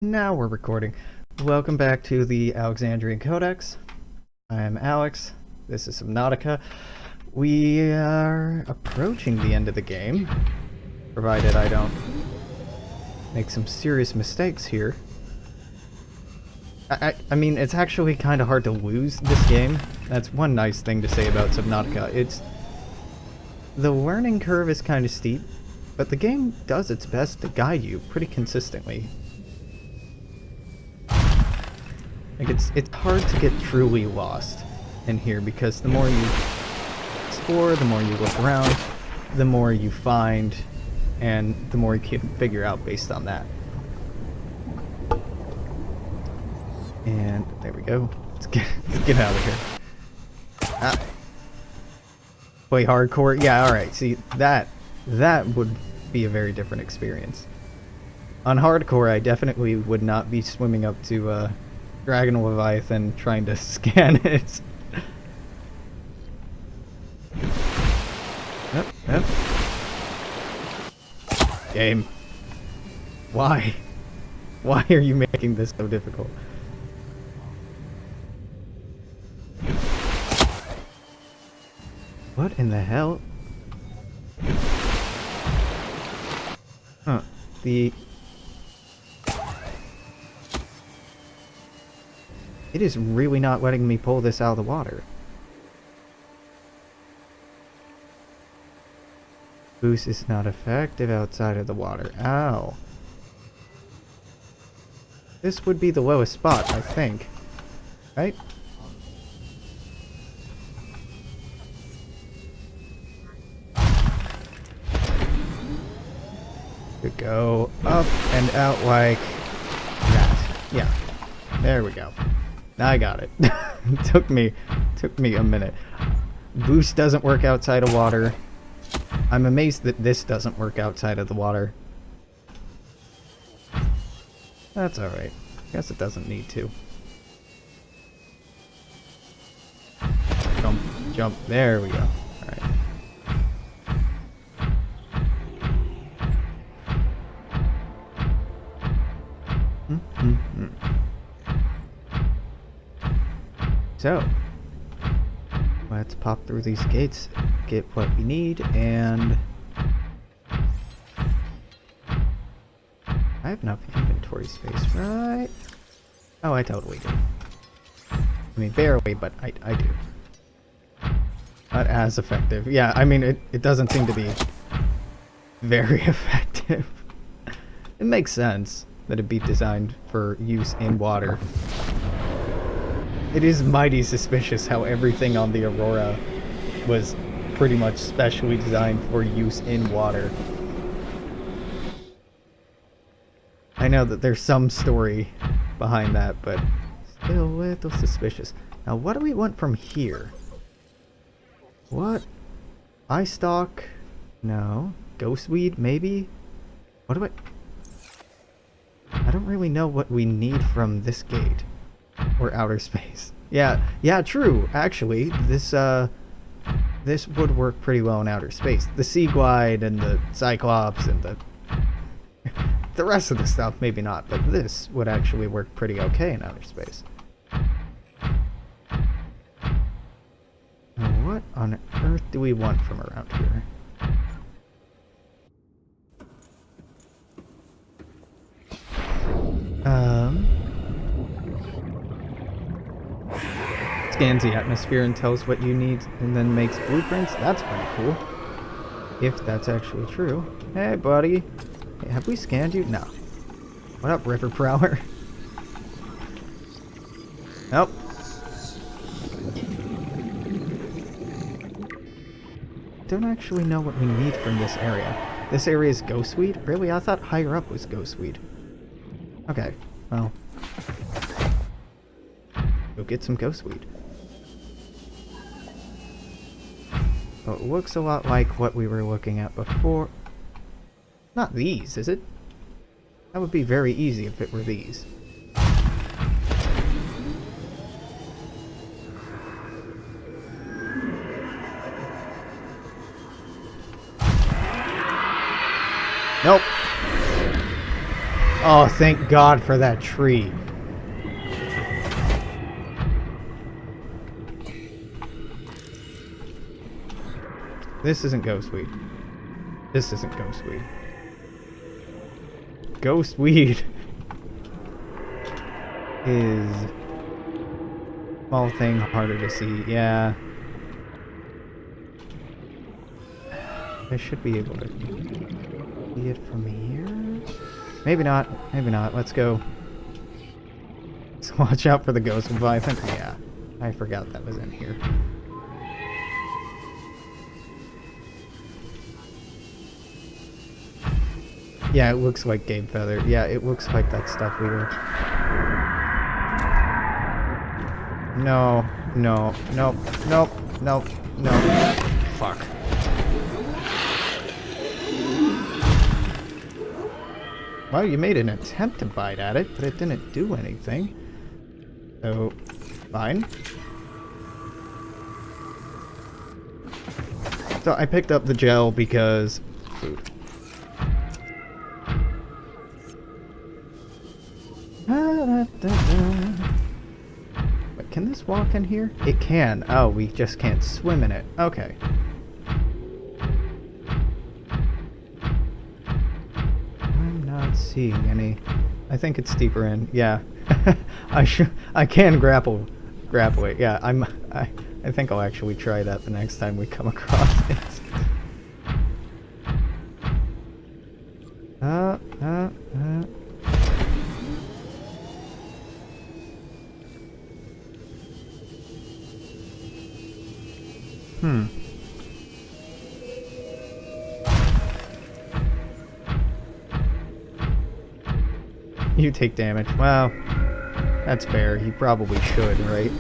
Now we're recording. Welcome back to the Alexandrian Codex. I am Alex. This is Subnautica. We are approaching the end of the game, provided I don't make some serious mistakes here. I mean, it's actually kind of hard to lose this game. That's one nice thing to say about Subnautica. The learning curve is kind of steep, but the game does its best to guide you pretty consistently. Like it's hard to get truly lost in here because the more you explore, the more you look around, the more you find, and the more you can figure out based on that. And there we go. Let's get out of here. Ah. Play hardcore? Yeah, alright. See, that would be a very different experience. On hardcore, I definitely would not be swimming up to Dragon Leviathan trying to scan it. Yep. Game. Why? Why are you making this so difficult? What in the hell? Huh. It is really not letting me pull this out of the water. Boost is not effective outside of the water. Ow. This would be the lowest spot, I think. Right? To go up and out like that. Yeah. There we go. I got it. It took me a minute. Boost doesn't work outside of water. I'm amazed that this doesn't work outside of the water. That's alright. Guess it doesn't need to. Jump. There we go. Alright. So, let's pop through these gates, get what we need, and I have enough inventory space, right? Oh, I totally do. I mean, barely, but I do. Not as effective. Yeah, I mean, it doesn't seem to be very effective. It makes sense that it'd be designed for use in water. It is mighty suspicious how everything on the Aurora was pretty much specially designed for use in water. I know that there's some story behind that, but still a little suspicious. Now, what do we want from here? What? Eye stalk? No. Ghostweed, maybe? What do I don't really know what we need from this gate. Or outer space. Yeah, true. Actually, this would work pretty well in outer space. The Sea Glide and the Cyclops and the rest of the stuff, maybe not, but this would actually work pretty okay in outer space. Now, what on earth do we want from around here? Scans the atmosphere and tells what you need and then makes blueprints? That's pretty cool. If that's actually true. Hey, buddy. Hey, have we scanned you? No. What up, River Prowler? Nope. Don't actually know what we need from this area. This area is Ghostweed? Really? I thought higher up was Ghostweed. Okay, well. Go get some Ghostweed. So it looks a lot like what we were looking at before. Not these, is it? That would be very easy if it were these. Nope. Oh, thank God for that tree. This isn't ghostweed. This isn't ghostweed. Ghostweed is small thing, harder to see. Yeah. I should be able to see it from here. Maybe not. Maybe not. Let's go. Let's watch out for the ghost. Well, I think, yeah. I forgot that was in here. Yeah, it looks like game feather. Yeah, it looks like that stuff we were... No, no, nope, nope, nope, nope. Fuck. Well, you made an attempt to bite at it, but it didn't do anything. So, fine. So I picked up the gel because... food. Wait, can this walk in here? It can. Oh, we just can't swim in it. Okay. I'm not seeing any. I think it's deeper in. Yeah. I can grapple it. Yeah, I think I'll actually try that the next time we come across it. You take damage. Well, that's fair. You probably should, right?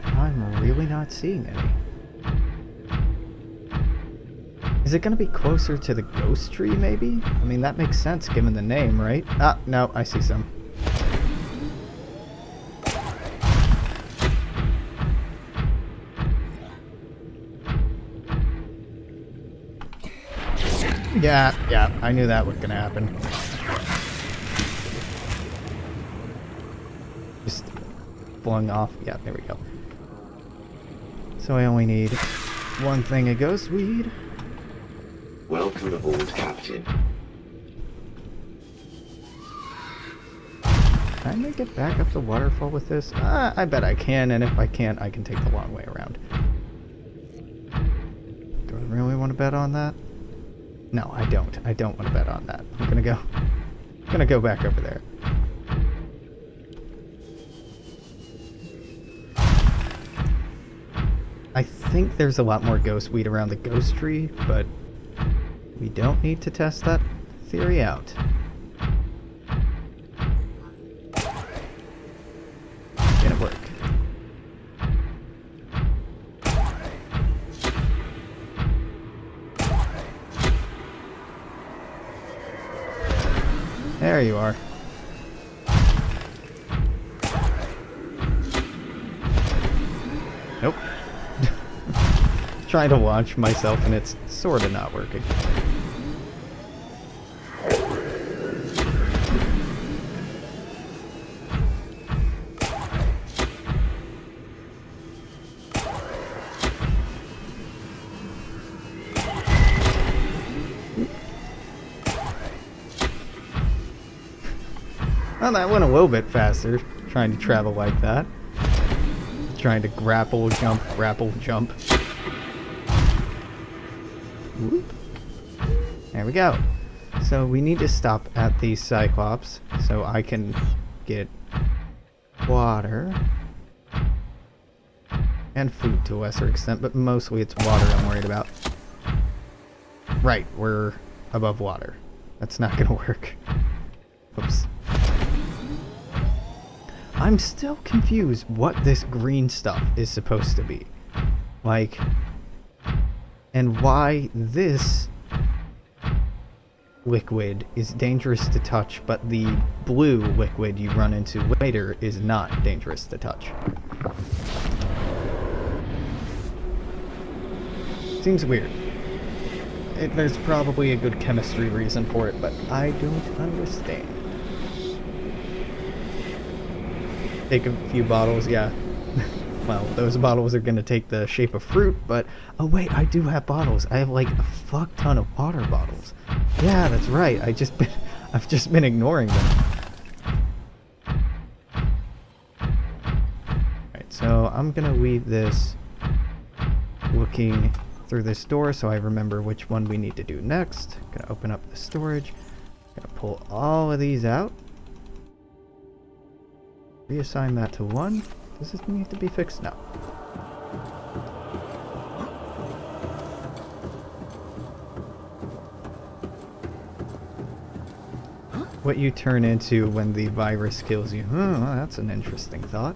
I'm really not seeing any. Is it gonna be closer to the ghost tree, maybe? I mean, that makes sense given the name, right? Ah, no, I see some. Yeah, I knew that was gonna happen. Just flung off. Yeah, there we go. So I only need one thing of ghostweed. Welcome aboard, Captain. Can I make it back up the waterfall with this? I bet I can, and if I can't, I can take the long way around. Do I really want to bet on that? No, I don't. I don't want to bet on that. I'm gonna go back over there. I think there's a lot more ghostweed around the ghost tree, but we don't need to test that theory out. Didn't work. There you are. Nope. Trying to launch myself and it's sort of not working. Well, that went a little bit faster, trying to travel like that. Trying to grapple, jump, grapple, jump. Whoop. There we go. So we need to stop at the Cyclops so I can get water and food to a lesser extent, but mostly it's water I'm worried about. Right, we're above water. That's not gonna work. Oops. I'm still confused what this green stuff is supposed to be. Like, and why this liquid is dangerous to touch, but the blue liquid you run into later is not dangerous to touch. Seems weird. There's probably a good chemistry reason for it, but I don't understand. Take a few bottles, yeah. Well, those bottles are gonna take the shape of fruit, but... Oh wait, I do have bottles. I have like a fuck ton of water bottles. Yeah, that's right. I've just been ignoring them. Alright, so I'm gonna leave this looking through this door so I remember which one we need to do next. Gonna open up the storage. Gonna pull all of these out. Reassign that to 1. Does this need to be fixed? No. What you turn into when the virus kills you. Oh, that's an interesting thought.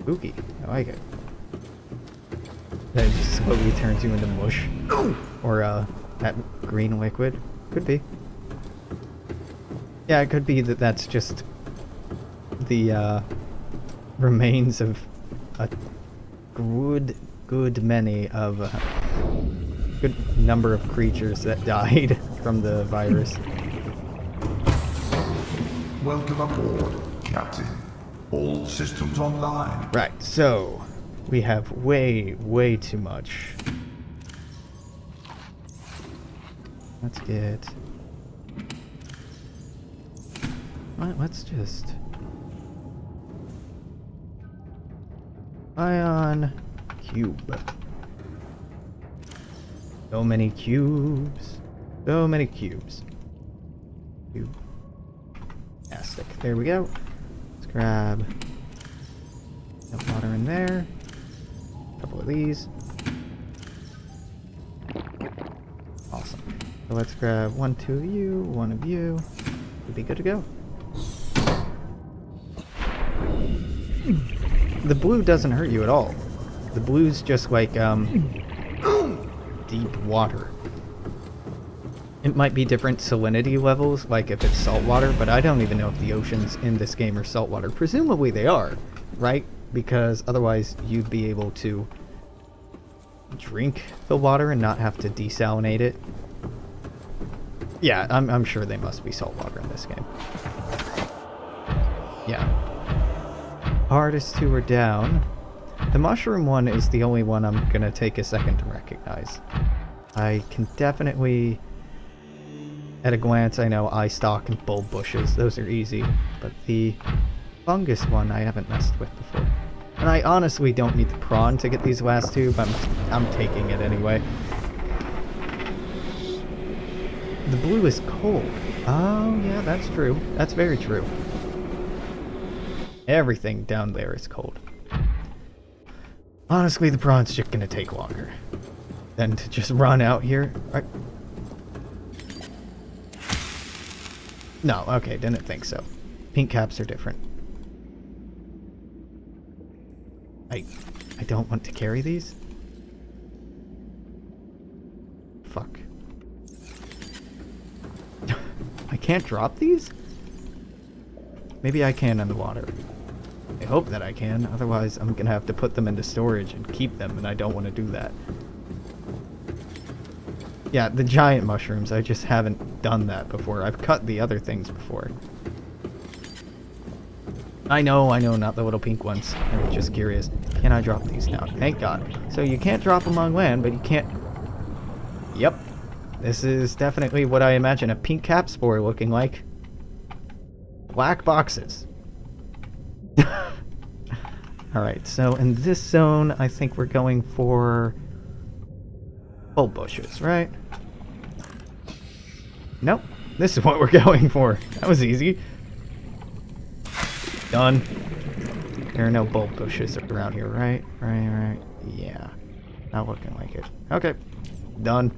Spooky. I like it. That it just slowly turns you into mush. Or, that green liquid. Could be. Yeah, it could be that that's just the, remains of a good many of a good number of creatures that died from the virus. Welcome aboard, Captain. All systems online. Right, so we have way too much. Let's get... Let's just... Ion cube. So many cubes. So many cubes. Cube. Plastic. There we go. Let's grab some water in there. A couple of these. Awesome. So let's grab 1, 2 of you, 1 of you. We'll be good to go. The blue doesn't hurt you at all. The blue's just like, deep water. It might be different salinity levels, like if it's saltwater, but I don't even know if the oceans in this game are saltwater. Presumably they are, right? Because otherwise you'd be able to drink the water and not have to desalinate it. Yeah, I'm sure they must be saltwater in this game. Yeah. Hardest 2 are down. The mushroom one is the only one I'm gonna take a second to recognize. I can definitely, at a glance, I know eye stalk and bulb bushes. Those are easy. But the fungus one I haven't messed with before. And I honestly don't need the prawn to get these last 2, but I'm taking it anyway. The blue is cold. Oh, yeah, that's true. That's very true. Everything down there is cold. Honestly, the prawn's just gonna take longer than to just run out here. No, okay, didn't think so. Pink caps are different. I don't want to carry these. Fuck. I can't drop these? Maybe I can in the water. I hope that I can, otherwise I'm gonna have to put them into storage and keep them, and I don't want to do that. Yeah, the giant mushrooms, I just haven't done that before. I've cut the other things before. I know, not the little pink ones. I was just curious. Can I drop these now? Thank God. So you can't drop them on land, but you can't... Yep. This is definitely what I imagine a pink cap spore looking like. Black boxes. Alright, so in this zone, I think we're going for bulb bushes, right? Nope. This is what we're going for. That was easy. Done. There are no bulb bushes around here, right? Right. Yeah. Not looking like it. Okay. Done.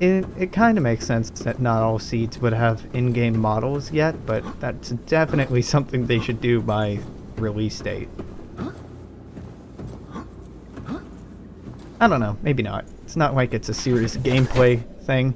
It kind of makes sense that not all seeds would have in-game models yet, but that's definitely something they should do by release date. I don't know, maybe not. It's not like it's a serious gameplay thing.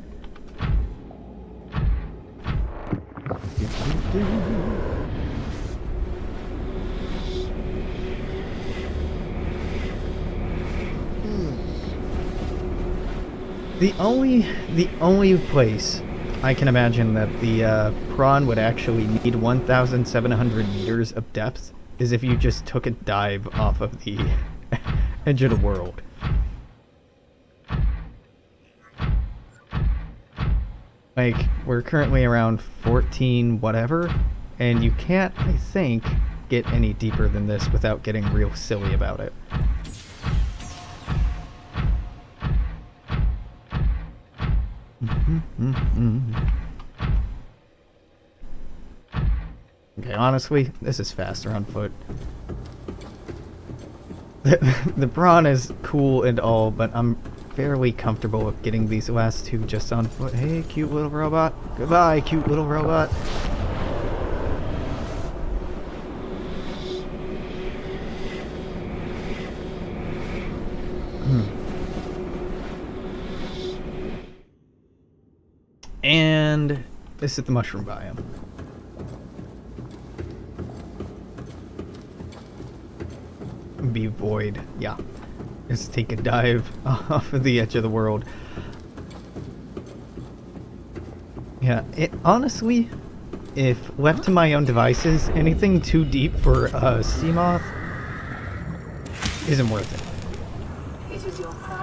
The only place I can imagine that the prawn would actually need 1,700 meters of depth is if you just took a dive off of the edge of the world. Like, we're currently around 14 whatever, and you can't, I think, get any deeper than this without getting real silly about it. Okay, honestly, this is faster on foot. The prawn is cool and all, but I'm fairly comfortable with getting these last two just on foot. Hey, cute little robot. Goodbye, cute little robot. And this is the mushroom biome. Be void. Yeah. Just take a dive off of the edge of the world. Yeah, honestly, if left to my own devices, anything too deep for a sea moth isn't worth it.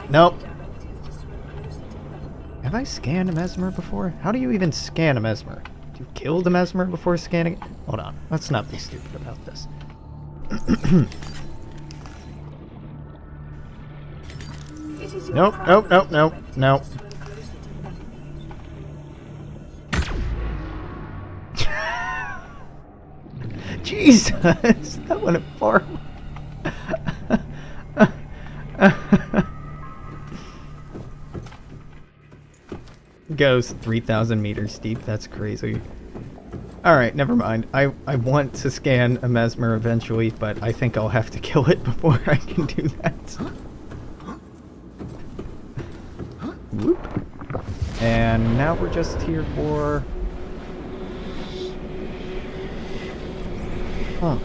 Nope. Have I scanned a mesmer before? How do you even scan a mesmer? Do you kill the mesmer before scanning it? Hold on, let's not be stupid about this. Nope, nope, nope, nope, nope. Jesus, that went far. Goes 3,000 meters deep. That's crazy. Alright, never mind. I want to scan a mesmer eventually, but I think I'll have to kill it before I can do that. Whoop. And now we're just here for... Huh.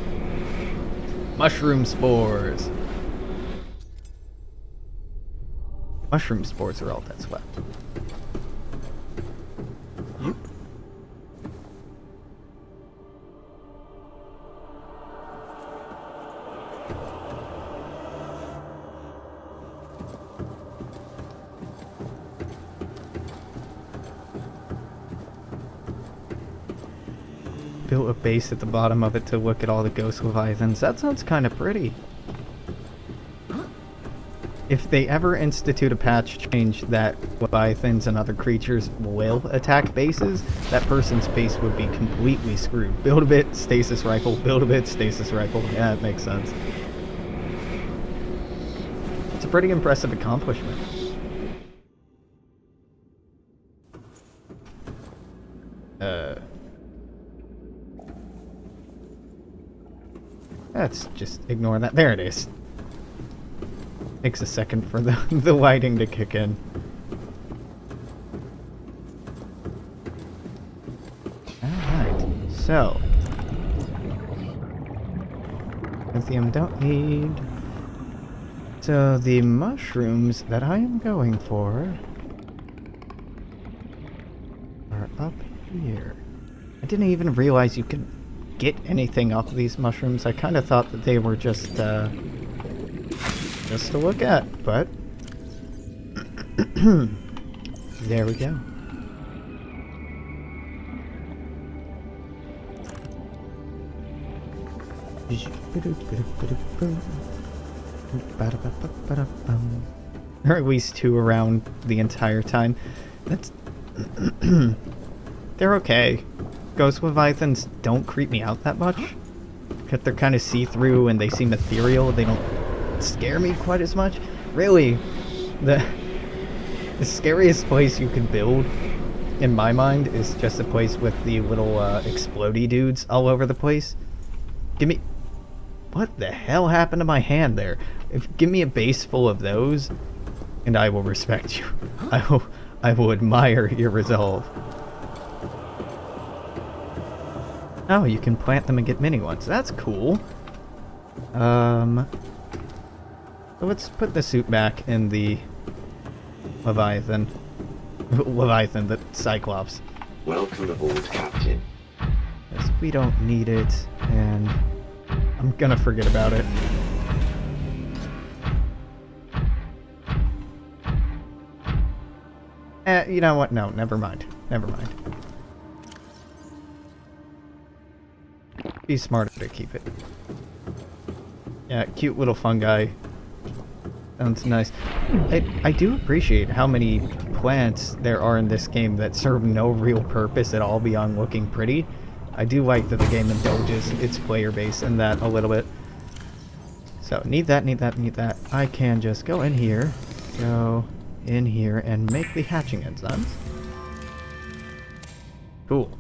Mushroom spores. Mushroom spores are all that's left. Yep. Built a base at the bottom of it to look at all the ghost leviathans. That sounds kind of pretty. If they ever institute a patch change that leviathans and other creatures will attack bases, that person's base would be completely screwed. Build a bit, stasis rifle, build a bit, stasis rifle. Yeah, it makes sense. It's a pretty impressive accomplishment. Let's just ignore that. There it is. Takes a second for the lighting to kick in. Alright, so. Lithium don't need. So the mushrooms that I am going for are up here. I didn't even realize you could get anything off of these mushrooms. I kind of thought that they were just to look at, but there we go. There are at least two around the entire time. That's they're okay. Ghost leviathans don't creep me out that much. Because they're kind of see-through and they seem ethereal. They don't scare me quite as much. Really, the The scariest place you could build, in my mind, is just a place with the little explodey dudes all over the place. Give me... What the hell happened to my hand there? Give me a base full of those, and I will respect you. I will admire your resolve. Oh, you can plant them and get mini ones. That's cool. So let's put the suit back in the Leviathan. Leviathan, the Cyclops. Welcome aboard, Captain. Yes, we don't need it, and I'm gonna forget about it. You know what? No, never mind. Never mind. Be smarter to keep it. Yeah, cute little fungi. Sounds nice. I do appreciate how many plants there are in this game that serve no real purpose at all beyond looking pretty. I do like that the game indulges its player base in that a little bit. So, need that, need that, need that. I can just go in here, and make the hatching enzymes. Cool.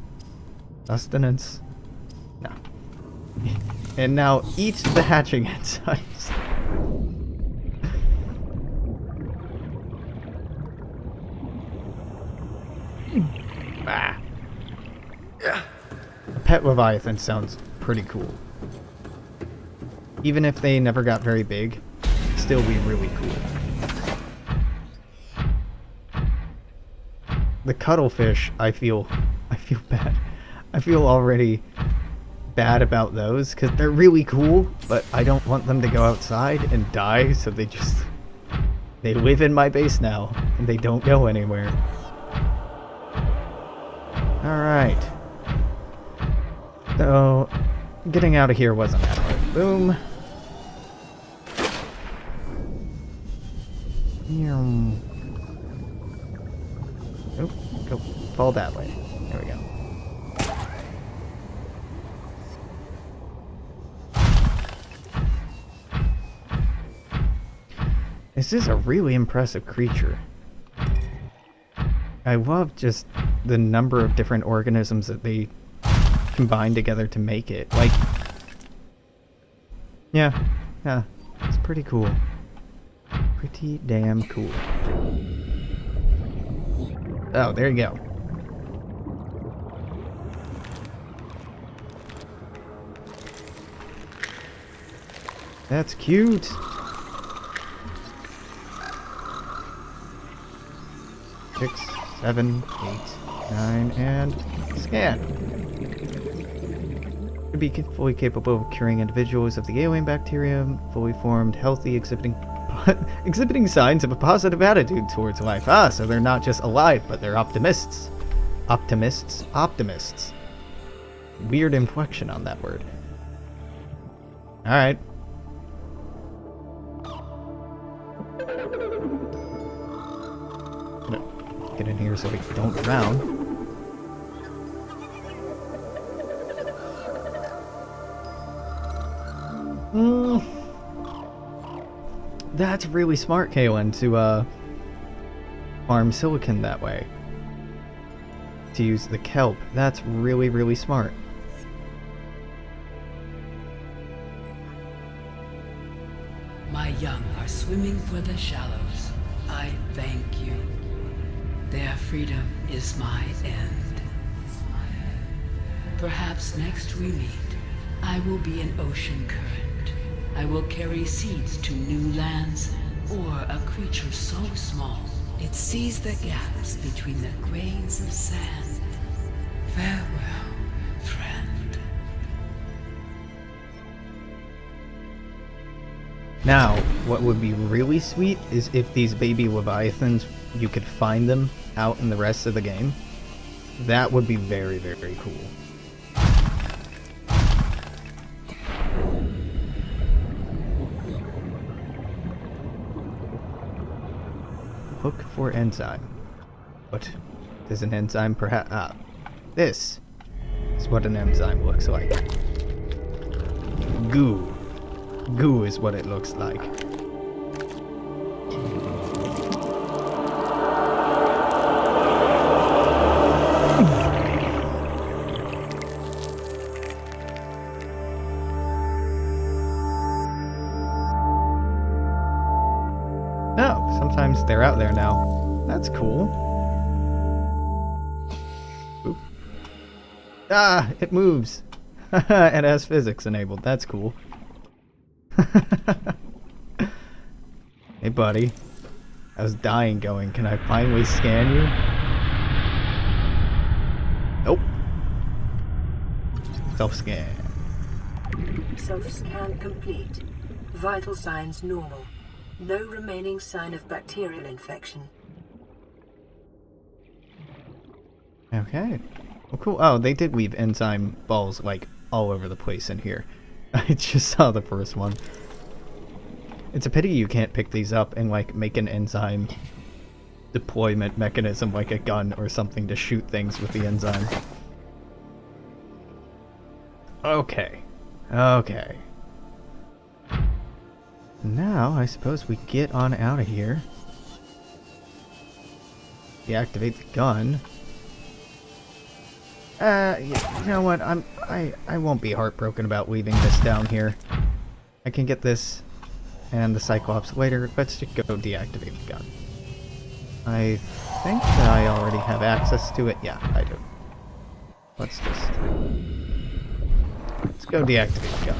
Sustenance. No. And now eat the hatching enzymes. Ah. A pet Leviathan sounds pretty cool. Even if they never got very big, it'd still be really cool. The cuttlefish, I feel bad. I feel already bad about those because they're really cool, but I don't want them to go outside and die, so they live in my base now and they don't go anywhere. Alright. So, getting out of here wasn't that hard. Boom. Nope. Go. Fall that way. There we go. This is a really impressive creature. I love just the number of different organisms that they combine together to make it. Like, yeah, it's pretty cool. Pretty damn cool. Oh, there you go. That's cute. Six, 7, 8, 9, and scan. To be fully capable of curing individuals of the alien bacterium, fully formed, healthy, exhibiting signs of a positive attitude towards life. Ah, so they're not just alive, but they're optimists. Optimists. Weird inflection on that word. Alright. Get in here so we don't drown. That's really smart, Kaylin, to farm silicon that way. To use the kelp. That's really, really smart. My young are swimming for the shallows. I thank you. Their freedom is my end. Perhaps next we meet, I will be an ocean current. I will carry seeds to new lands, or a creature so small it sees the gaps between the grains of sand. Farewell, friend. Now, what would be really sweet is if these baby Leviathans, you could find them out in the rest of the game. That would be very, very cool. Look for enzyme. What is an enzyme? Perhaps. This is what an enzyme looks like. Goo. Goo is what it looks like. Oh, sometimes they're out there now. That's cool. Oop. Ah, it moves. It has physics enabled. That's cool. Hey, buddy. I was dying going. Can I finally scan you? Nope. Self-scan. Self-scan complete. Vital signs normal. No remaining sign of bacterial infection. Okay. Well, cool. Oh, they did leave enzyme balls, like, all over the place in here. I just saw the first one. It's a pity you can't pick these up and, like, make an enzyme deployment mechanism, like a gun or something, to shoot things with the enzyme. Okay. Okay. Now, I suppose we get on out of here. Deactivate the gun. Yeah, you know what? I won't be heartbroken about leaving this down here. I can get this and the Cyclops later. Let's just go deactivate the gun. I think that I already have access to it. Yeah, I do. Let's go deactivate the gun.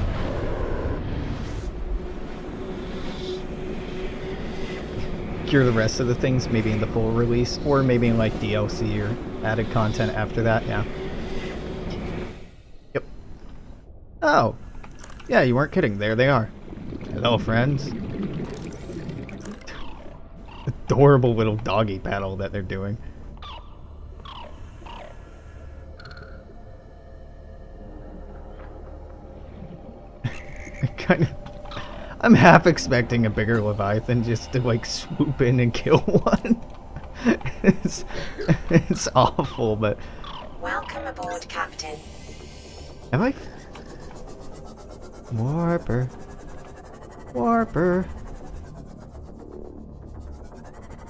Cure the rest of the things, maybe in the full release, or maybe in like DLC or added content after that, yeah. Yep. Oh. Yeah, you weren't kidding. There they are. Hello, friends. Adorable little doggy paddle that they're doing. I'm half expecting a bigger Leviathan just to like swoop in and kill one. it's awful, but Welcome aboard, Captain. have I? Warper. Warper.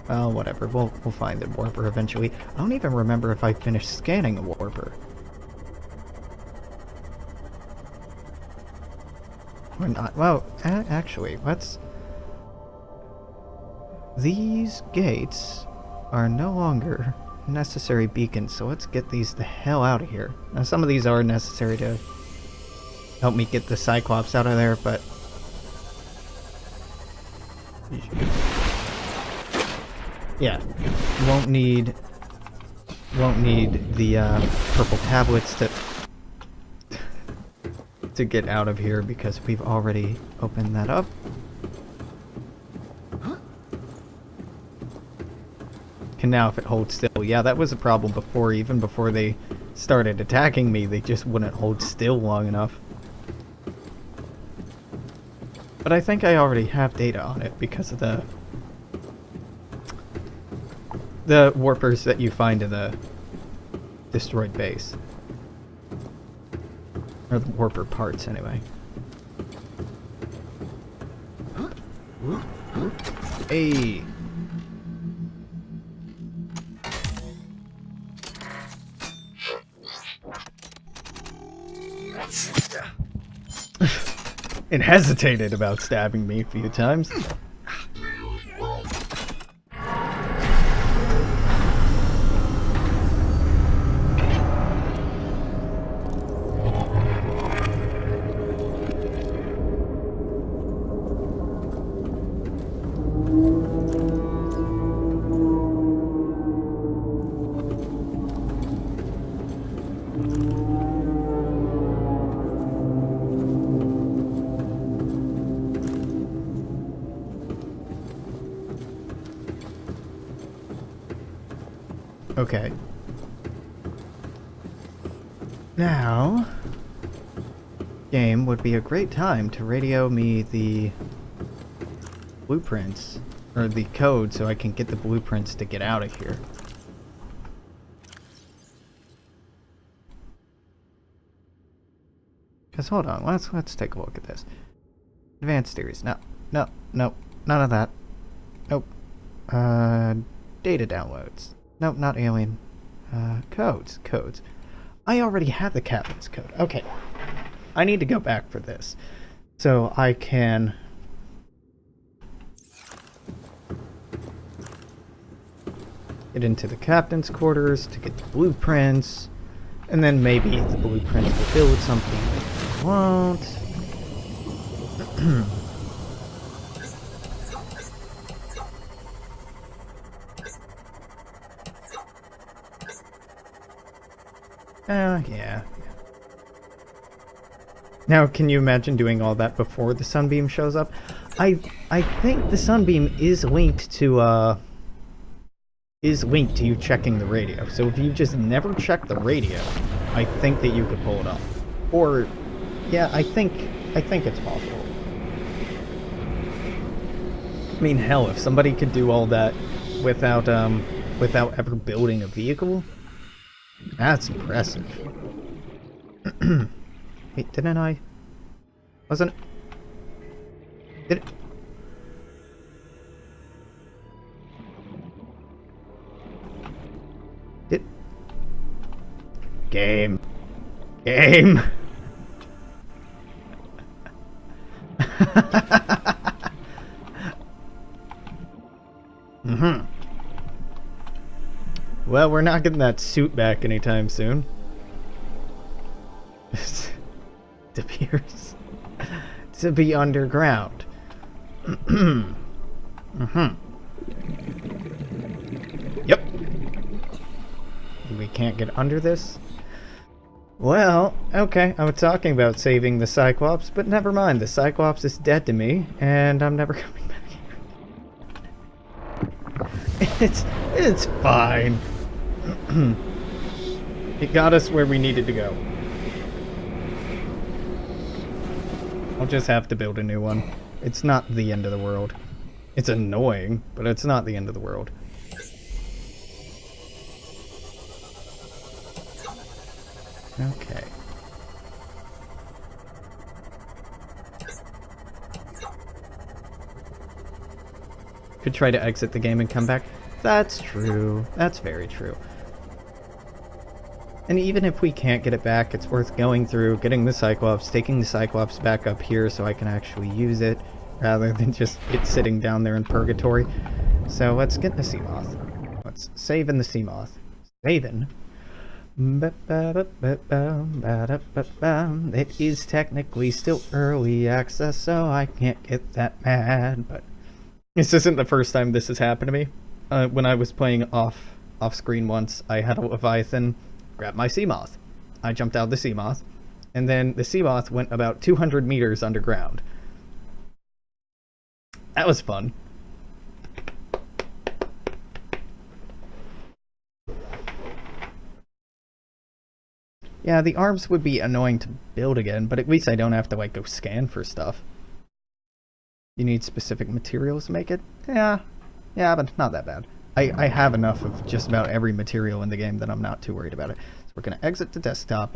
Well, whatever. We'll find the Warper eventually. I don't even remember if I finished scanning the Warper. Or not. Well, actually, let's... These gates are no longer necessary beacons, so let's get these the hell out of here. Now, some of these are necessary to help me get the Cyclops out of there, but... Yeah, won't need the purple tablets to get out of here because we've already opened that up. And now if it holds still, yeah, that was a problem before. Even before they started attacking me, they just wouldn't hold still long enough. But I think I already have data on it because of the warpers that you find in the destroyed base. Or the warper parts, anyway. Hey! It hesitated about stabbing me a few times. Okay. Now, game would be a great time to radio me the blueprints, or the code, so I can get the blueprints to get out of here. Because hold on, let's take a look at this. Advanced theories. No, none of that. Nope. Data downloads. Nope, not alien. Codes. I already have the captain's code. Okay. I need to go back for this. So I can get into the captain's quarters to get the blueprints, and then maybe the blueprints will build something they won't. Yeah. Now, can you imagine doing all that before the sunbeam shows up? I think the sunbeam is linked to you checking the radio. So if you just never check the radio, I think that you could pull it off. Or, yeah, I think it's possible. I mean, hell, if somebody could do all that without ever building a vehicle, that's impressive. Wait, didn't I? Wasn't... Did it... Did... Game. Well, we're not getting that suit back anytime soon. It appears to be underground. Yep. We can't get under this? Well, okay, I was talking about saving the Cyclops, but never mind. The Cyclops is dead to me, and I'm never coming back here. It's fine. It got us where we needed to go. I'll just have to build a new one. It's not the end of the world. It's annoying, but it's not the end of the world. Okay. Could try to exit the game and come back. That's true. That's very true. And even if we can't get it back, it's worth going through, getting the Cyclops, taking the Cyclops back up here so I can actually use it, rather than just it sitting down there in purgatory. So let's get the Seamoth. Let's save in the Seamoth. Saving. It is technically still early access, so I can't get that mad, but this isn't the first time this has happened to me. When I was playing off screen once, I had a Leviathan grab my Seamoth. I jumped out of the Seamoth, and then the Seamoth went about 200 meters underground. That was fun. Yeah, the arms would be annoying to build again, but at least I don't have to, like, go scan for stuff. You need specific materials to make it? Yeah, but not that bad. I have enough of just about every material in the game that I'm not too worried about it. So we're going to exit the desktop.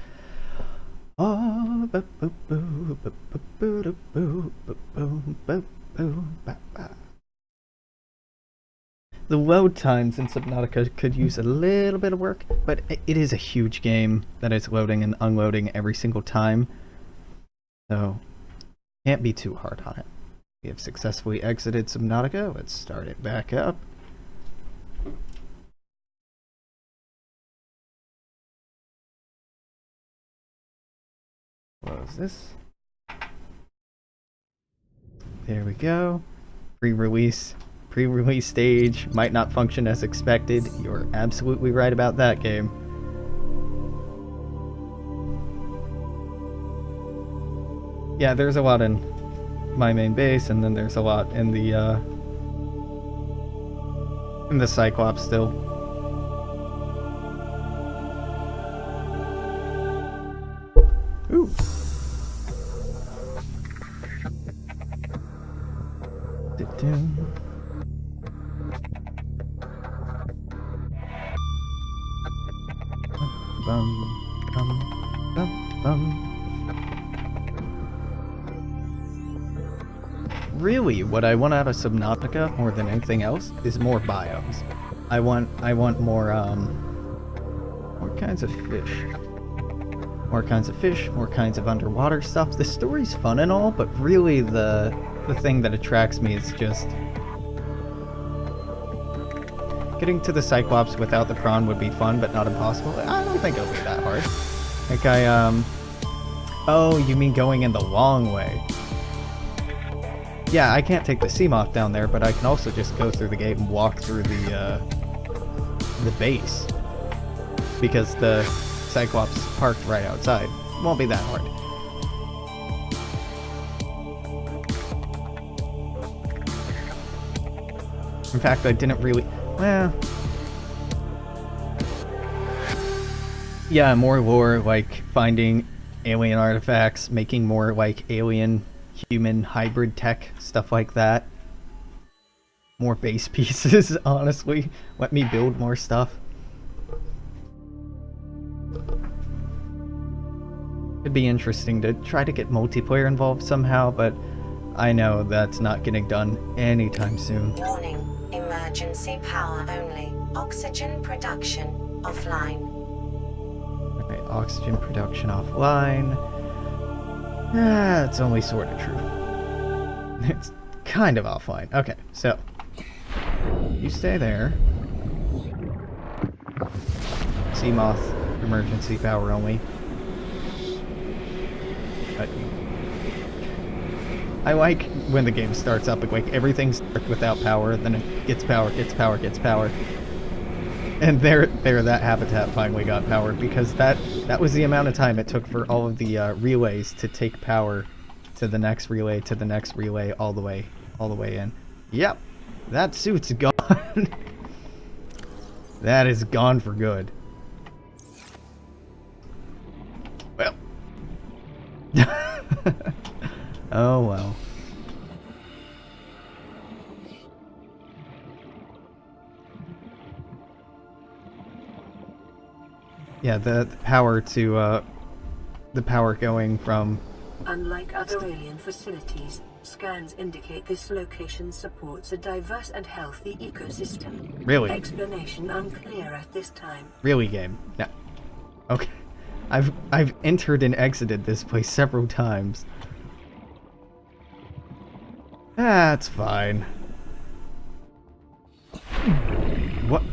The load times in Subnautica could use a little bit of work, but it is a huge game that is loading and unloading every single time. So, can't be too hard on it. We have successfully exited Subnautica. Let's start it back up. Close this. There we go. Pre-release stage might not function as expected. You're absolutely right about that, game. Yeah, there's a lot in my main base, and then there's a lot in the Cyclops still. Ooh. Really, what I want out of Subnautica more than anything else is more biomes. I want more kinds of fish. More kinds of fish, more kinds of underwater stuff. The story's fun and all, but really the thing that attracts me is just Getting to the Cyclops without the prawn would be fun, but not impossible. I don't think it'll be that hard. Like Oh, you mean going in the long way? Yeah, I can't take the Seamoth down there, but I can also just go through the gate and walk through the base. Because the Cyclops is parked right outside. Won't be that hard. In fact, I didn't really... Well... Yeah, more lore, like finding alien artifacts, making more like alien-human hybrid tech, stuff like that. More base pieces, honestly. Let me build more stuff. It'd be interesting to try to get multiplayer involved somehow, but I know that's not getting done anytime soon. Warning. Emergency power only. Oxygen production offline. Alright, oxygen production offline. Ah, it's only sort of true. It's kind of offline. Okay, so you stay there. Seamoth, emergency power only. But I like when the game starts up, like everything starts without power, then it gets power, gets power, gets power. And there that habitat finally got power, because that was the amount of time it took for all of the relays to take power to the next relay, to the next relay, all the way in. Yep, that suit's gone. That is gone for good. Well. Oh well. Yeah, the power to the power going from... Unlike other alien facilities, scans indicate this location supports a diverse and healthy ecosystem. Really? Explanation unclear at this time. Really, game? No. Okay. I've entered and exited this place several times. That's fine. What?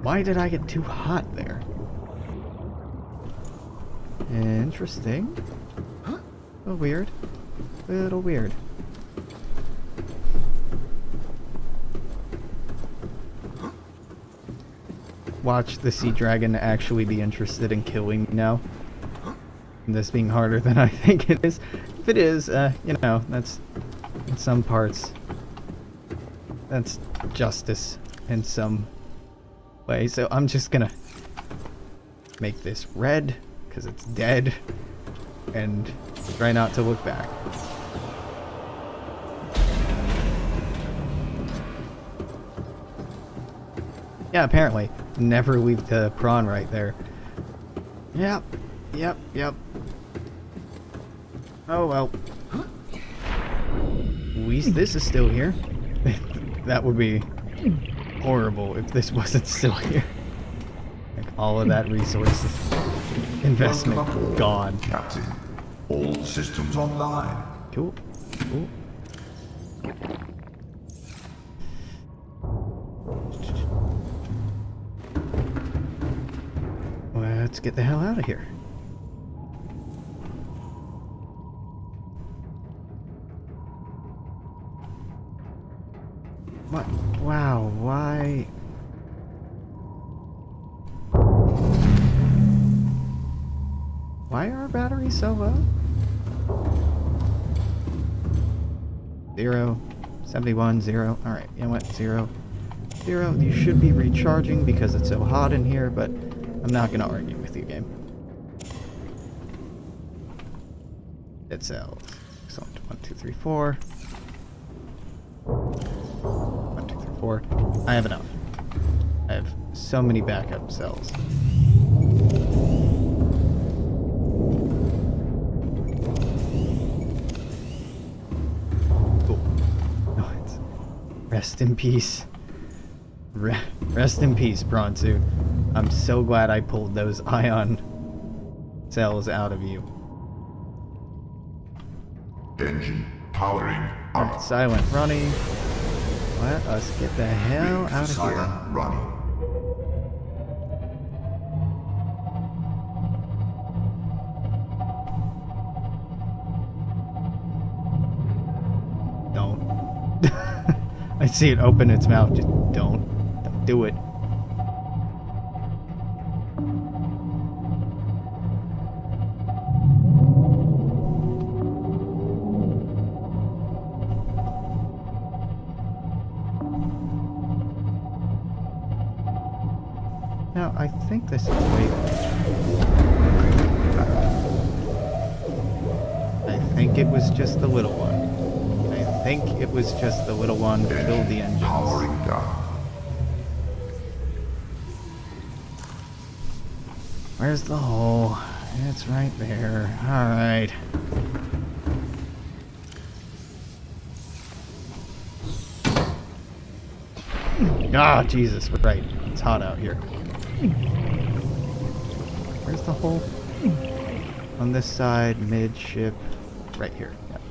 Why did I get too hot there? Interesting. A little weird. Little weird. Watch the sea dragon actually be interested in killing me now. And this being harder than I think it is. If it is, you know, that's in some parts. That's justice in some way. So I'm just gonna make this red because it's dead and try not to look back. Yeah, apparently. Never leave the prawn right there. Yep. Yep. Oh well. At least this is still here. That would be horrible if this wasn't still here. Like all of that resource investment Welcome aboard, gone. Captain. All systems online. Cool. Let's get the hell out of here. What? Wow, why? Why are our batteries so low? 0, 71, 0. Alright, you know what? 0. You should be recharging because it's so hot in here, but I'm not going to argue with you, game. Dead cells. Excellent. 1, 2, 3, 4. 1, 2, 3, 4. I have enough. I have so many backup cells. Cool. Oh, it's... Rest in peace. Rest in peace, prawn suit. I'm so glad I pulled those ion cells out of you. Engine powering Alright, up. silent running. Let us get the hell Rig out of here. silent running. Don't. I see it open its mouth. Just don't. Don't do it. Now, I think this is wait. I think it was just the little one. I think it was just the little one to kill the engines. Powering down. Where's the hole? It's right there. Alright. Ah, Jesus, we're right. It's hot out here. Where's the hole? On this side, midship. Right here. Yep.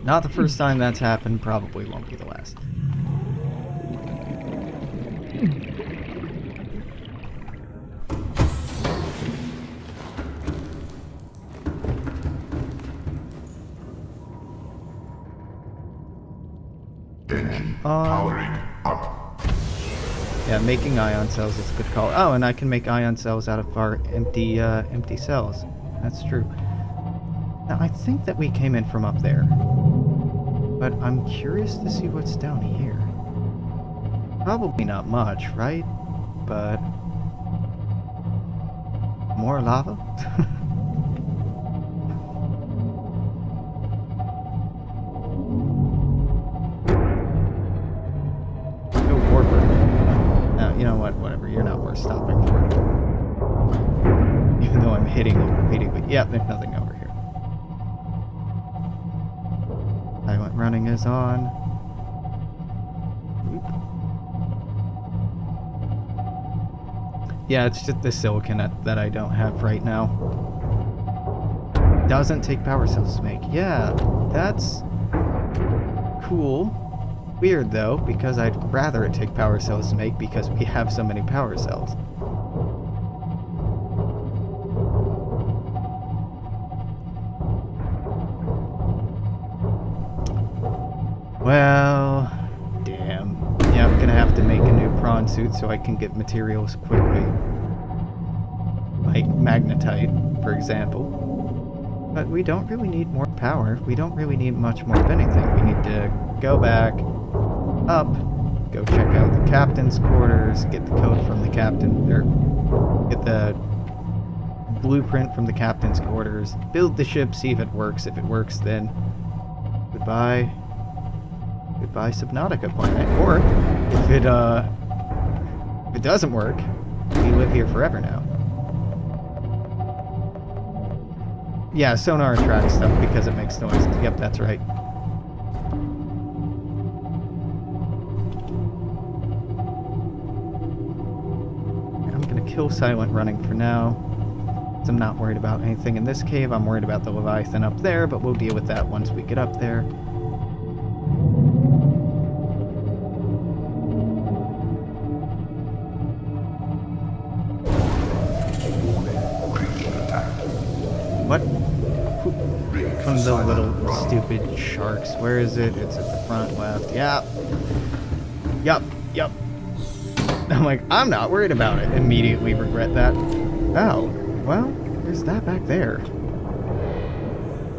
Not the first time that's happened, probably won't be the last. Engine powering up. Yeah, making ion cells is a good call. Oh, and I can make ion cells out of our empty cells. That's true. Now, I think that we came in from up there. But I'm curious to see what's down here. Probably not much, right? But... more lava? No warper. No, you know what? Whatever. You're not worth stopping for. Even though I'm hitting it repeatedly. Yeah, there's nothing over here. Silent running is on. Oop. Yeah, it's just the silicon that I don't have right now. Doesn't take power cells to make. Yeah, that's cool. Weird though, because I'd rather it take power cells to make because we have so many power cells. Well, damn. Yeah, I'm gonna have to make a new prawn suit so I can get materials quickly. Like magnetite, for example. But we don't really need more power. We don't really need much more of anything. We need to go back, up, go check out the captain's quarters, get the code from the captain, or get the blueprint from the captain's quarters, build the ship, see if it works. If it works, then goodbye. Goodbye Subnautica planet. Or if it doesn't work, we live here forever now. Yeah, sonar tracks stuff because it makes noise. Yep, that's right. I'm gonna kill silent running for now. So I'm not worried about anything in this cave. I'm worried about the Leviathan up there, but we'll deal with that once we get up there. What? One of the little stupid sharks. Where is it? It's at the front left. Yep. Yup. I'm like, I'm not worried about it. Immediately regret that. Oh, well, there's that back there.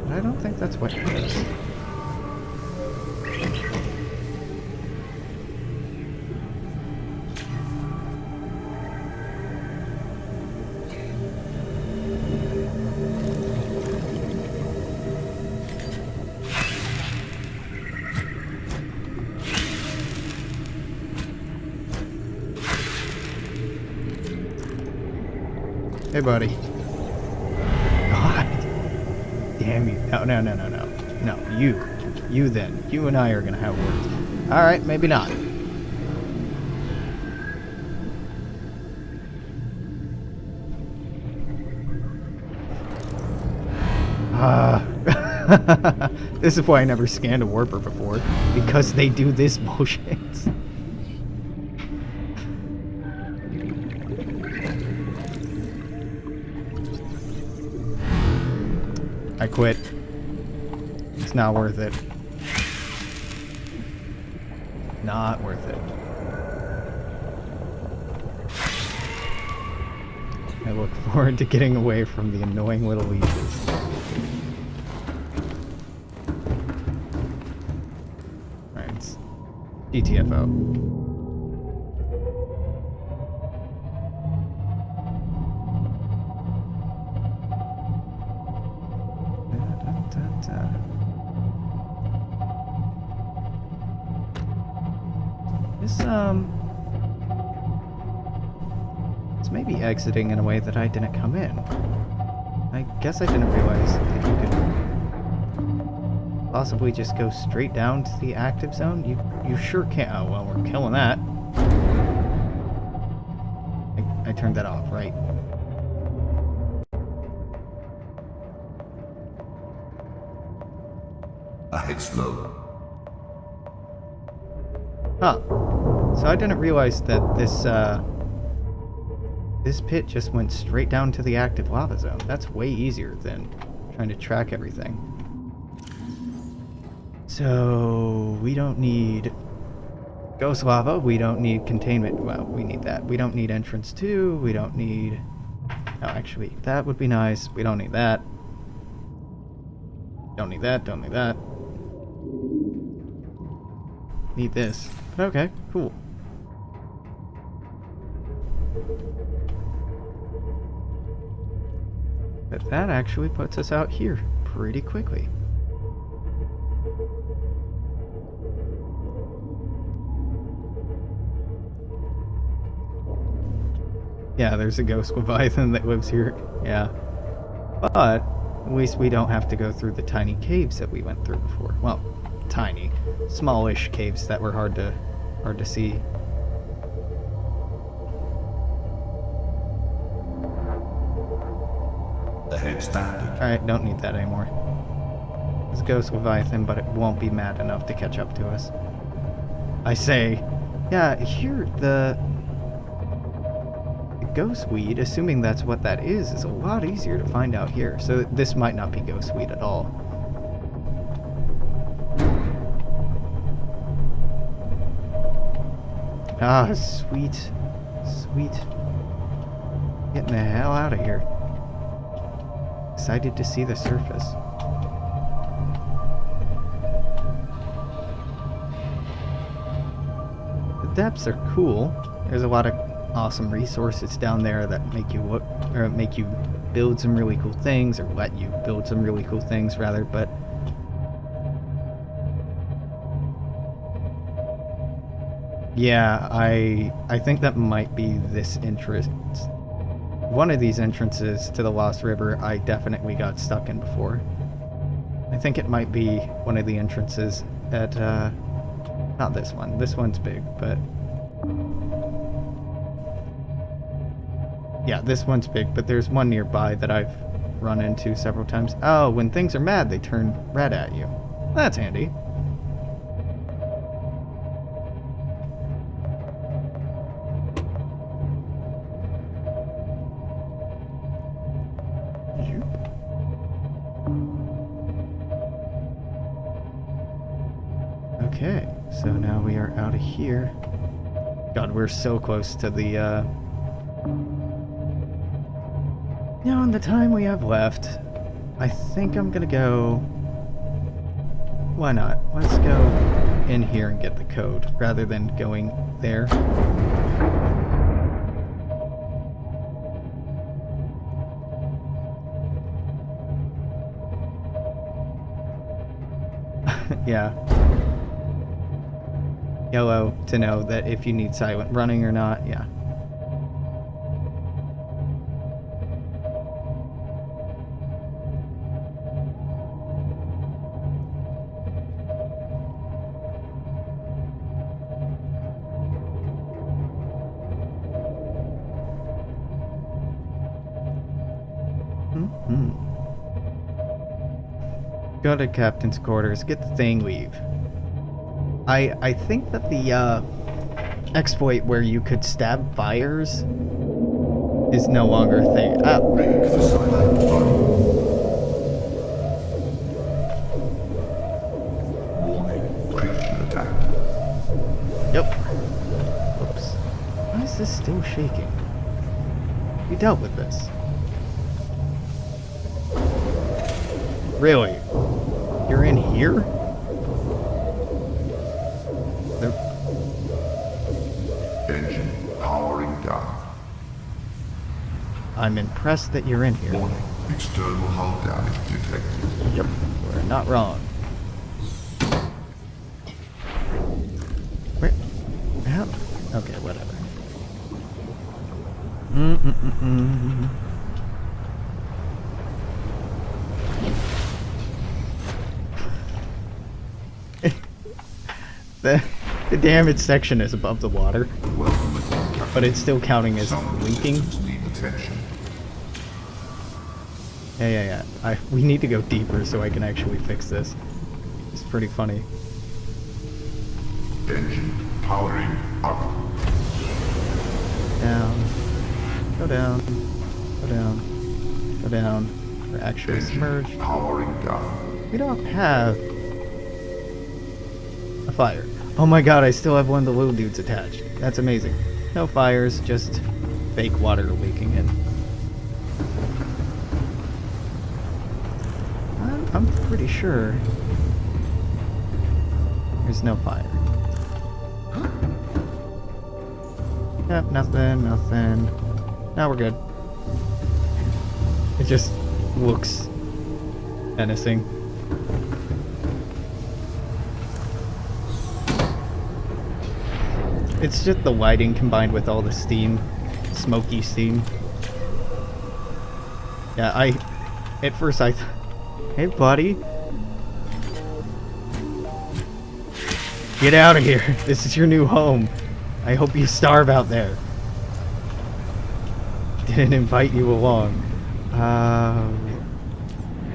But I don't think that's what it is. Hey, buddy. God. Damn you. No. No, you then. You and I are gonna have words. Alright, maybe not. This is why I never scanned a warper before, because they do this bullshit. I quit. It's not worth it. Not worth it. I look forward to getting away from the annoying little leeches. Alright, it's GTFO. It's maybe exiting in a way that I didn't come in. I guess I didn't realize that you could possibly just go straight down to the active zone. You sure can. Oh, well, we're killing that. I turned that off, right? Ahead slow. Huh. So I didn't realize that this pit just went straight down to the active lava zone. That's way easier than trying to track everything. So we don't need ghost lava. We don't need containment. Well, we need that. We don't need entrance 2. We don't need... No, actually, that would be nice. We don't need that. Don't need that. Don't need that. Need this. Okay, cool. But that actually puts us out here pretty quickly. Yeah, there's a ghost leviathan that lives here. Yeah. But at least we don't have to go through the tiny caves that we went through before. Well, tiny, smallish caves that were hard to see. Ahead standing. Alright, don't need that anymore. It's Ghost Leviathan, but it won't be mad enough to catch up to us. I say, yeah, here the ghost weed, assuming that's what that is a lot easier to find out here. So this might not be ghost weed at all. Ah, sweet. Sweet. Getting the hell out of here. Excited to see the surface. The depths are cool. There's a lot of awesome resources down there that make you look, or make you build some really cool things, or let you build some really cool things rather, but yeah, I think that might be this entrance. One of these entrances to the Lost River I definitely got stuck in before. I think it might be one of the entrances at, not this one. This one's big, but... yeah, this one's big, but there's one nearby that I've run into several times. Oh, when things are mad, they turn red at you. That's handy. Okay, so now we are out of here. God, we're so close to the, now, in the time we have left, I think I'm gonna go... Why not? Let's go in here and get the code, rather than going there. Yeah. Yellow to know that if you need silent running or not, yeah. Go to captain's quarters, get the thing, leave. I think that the exploit where you could stab fires is no longer a thing. Ah. Rig for silent run. Warning, creature attack. Yep. Oops. Why is this still shaking? We dealt with this. Really? You're in here? Engine powering down. I'm impressed that you're in here. Warning, external hull damage detected. Yep. We're not wrong. Where? How? Okay, whatever. The damage section is above the water, Welcome again, Captain. but it's still counting as Some leaking. systems need attention. Yeah. We need to go deeper so I can actually fix this. It's pretty funny. Engine powering up. Down. Go down. Go down. Go down. We're actually Engine submerged. powering down. We don't have a fire. Oh my god, I still have one of the little dudes attached. That's amazing. No fires, just fake water leaking in. I'm pretty sure there's no fire. Yep, nothing. Now we're good. It just looks menacing. It's just the lighting combined with all the steam, smoky steam. Yeah, at first I hey buddy. Get out of here. This is your new home. I hope you starve out there. Didn't invite you along.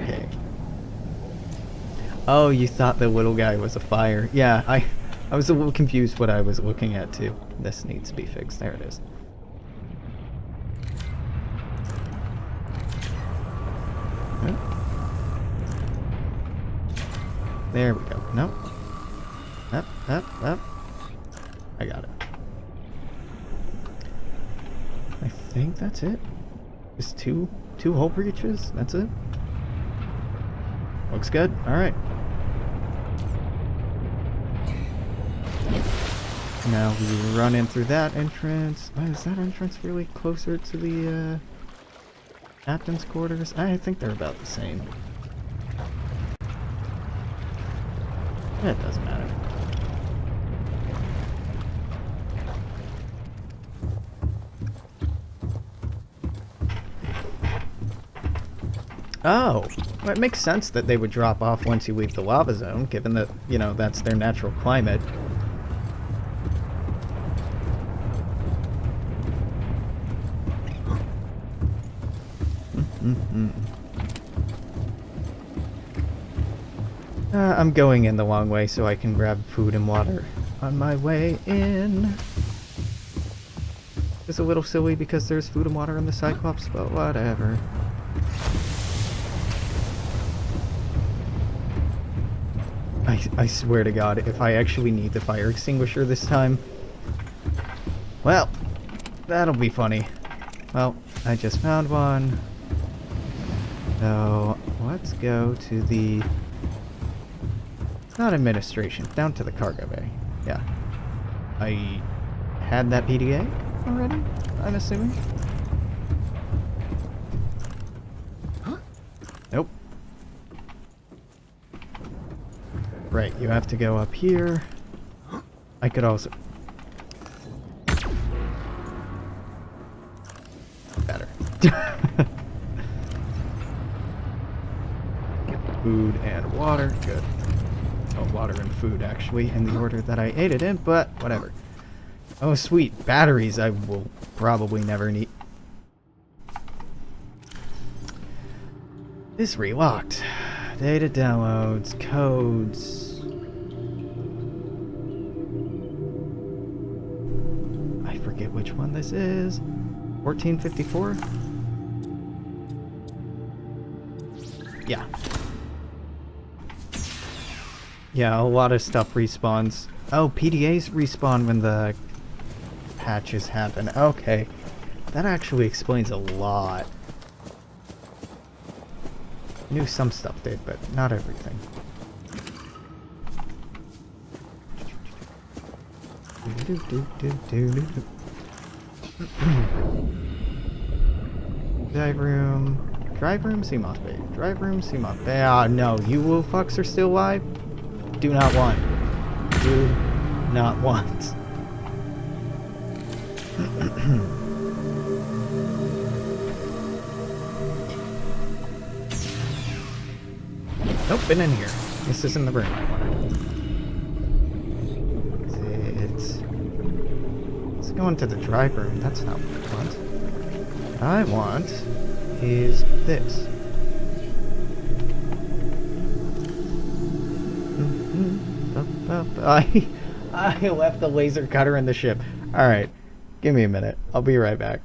Okay. Oh, you thought the little guy was a fire. Yeah, I was a little confused what I was looking at too. This needs to be fixed. There it is. Huh? There we go. Nope. Up. I got it. I think that's it. Just two hull breaches. That's it. Looks good. All right. Now we run in through that entrance. Oh, is that entrance really closer to the captain's quarters? I think they're about the same. Yeah, it doesn't matter. Oh, well, it makes sense that they would drop off once you leave the lava zone, given that, you know, that's their natural climate. I'm going in the long way so I can grab food and water on my way in. It's a little silly because there's food and water in the Cyclops, but whatever. I swear to God, if I actually need the fire extinguisher this time, well, that'll be funny. Well, I just found one. So, let's go to the... not administration, down to the cargo bay. Yeah. I had that PDA already, I'm assuming? Nope. Right, you have to go up here. I could also... better. Food and water, good. Oh, water and food, actually, in the order that I ate it in, but whatever. Oh, sweet. Batteries I will probably never need. This relocked. Data downloads, codes. I forget which one this is. 1454? Yeah. Yeah, a lot of stuff respawns. Oh, PDAs respawn when the patches happen. Okay. That actually explains a lot. Knew some stuff did, but not everything. Drive room. Drive room, CMOS Bay. Drive room, CMOS Bay. Ah, no. You little fucks are still alive? Do not want. Do not want. Nope, been in here. This isn't the room I wanted. Let's go into the drive room. That's not what I want. What I want is this. I left the laser cutter in the ship. Alright, give me a minute. I'll be right back.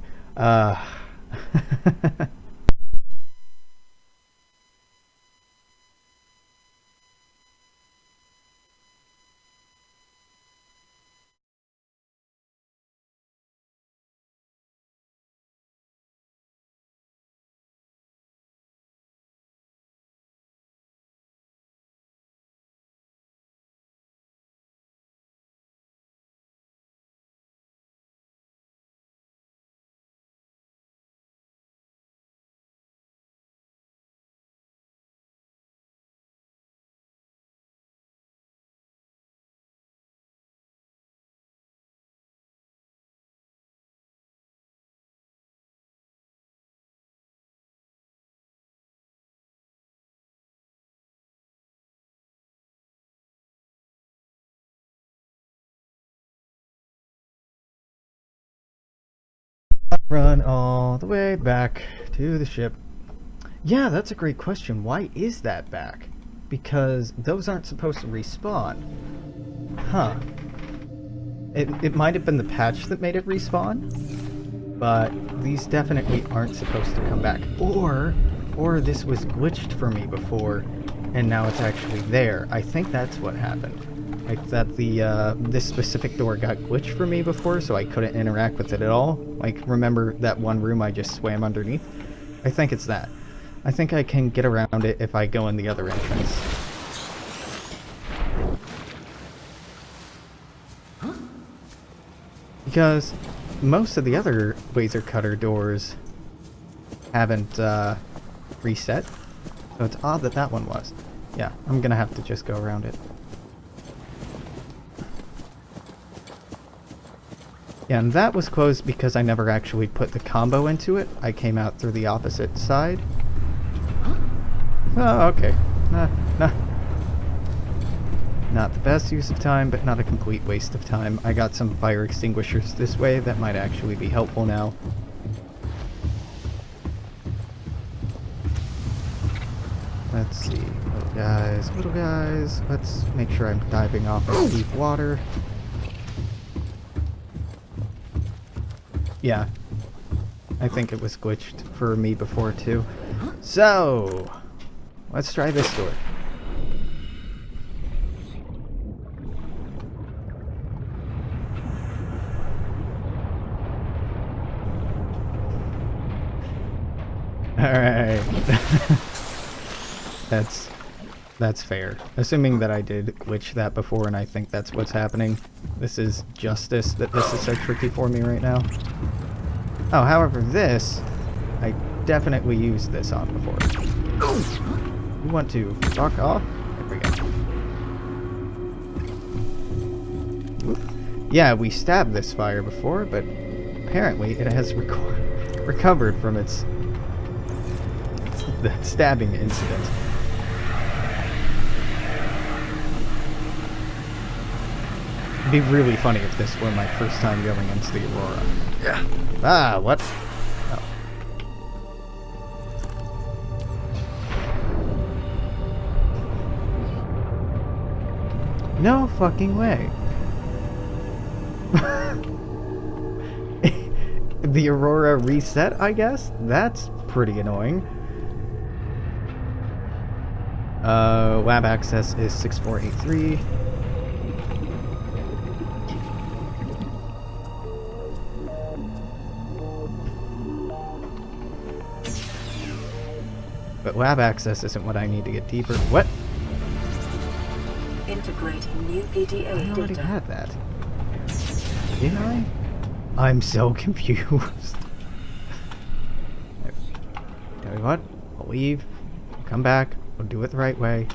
Run all the way back to the ship. Yeah, that's a great question. Why is that back? Because those aren't supposed to respawn. Huh. It might have been the patch that made it respawn, but these definitely aren't supposed to come back. Or this was glitched for me before, and now it's actually there. I think that's what happened. Like that this specific door got glitched for me before, so I couldn't interact with it at all. Like, remember that one room I just swam underneath? I think it's that. I think I can get around it if I go in the other entrance. Because most of the other laser cutter doors haven't reset, so it's odd that that one was. Yeah, I'm gonna have to just go around it. Yeah, and that was closed because I never actually put the combo into it. I came out through the opposite side. Oh, okay. Not the best use of time, but not a complete waste of time. I got some fire extinguishers this way that might actually be helpful now. Let's see. Little guys. Let's make sure I'm diving off of deep water. Yeah, I think it was glitched for me before too. So, let's try this door. Alright. That's fair. Assuming that I did glitch that before and I think that's what's happening. This is justice that this is so tricky for me right now. Oh, however, this, I definitely used this on before. You want to fuck off? There we go. Whoop. Yeah, we stabbed this fire before, but apparently it has recovered from the stabbing incident. It'd be really funny if this were my first time going into the Aurora. Yeah. Ah, what? Oh. No fucking way. The Aurora reset, I guess? That's pretty annoying. Lab access is 6483. But lab access isn't what I need to get deeper. What? Integrating new PDA I already data. had that. Didn't I? I'm so confused. Tell you what, I'll leave, come back, we'll do it the right way.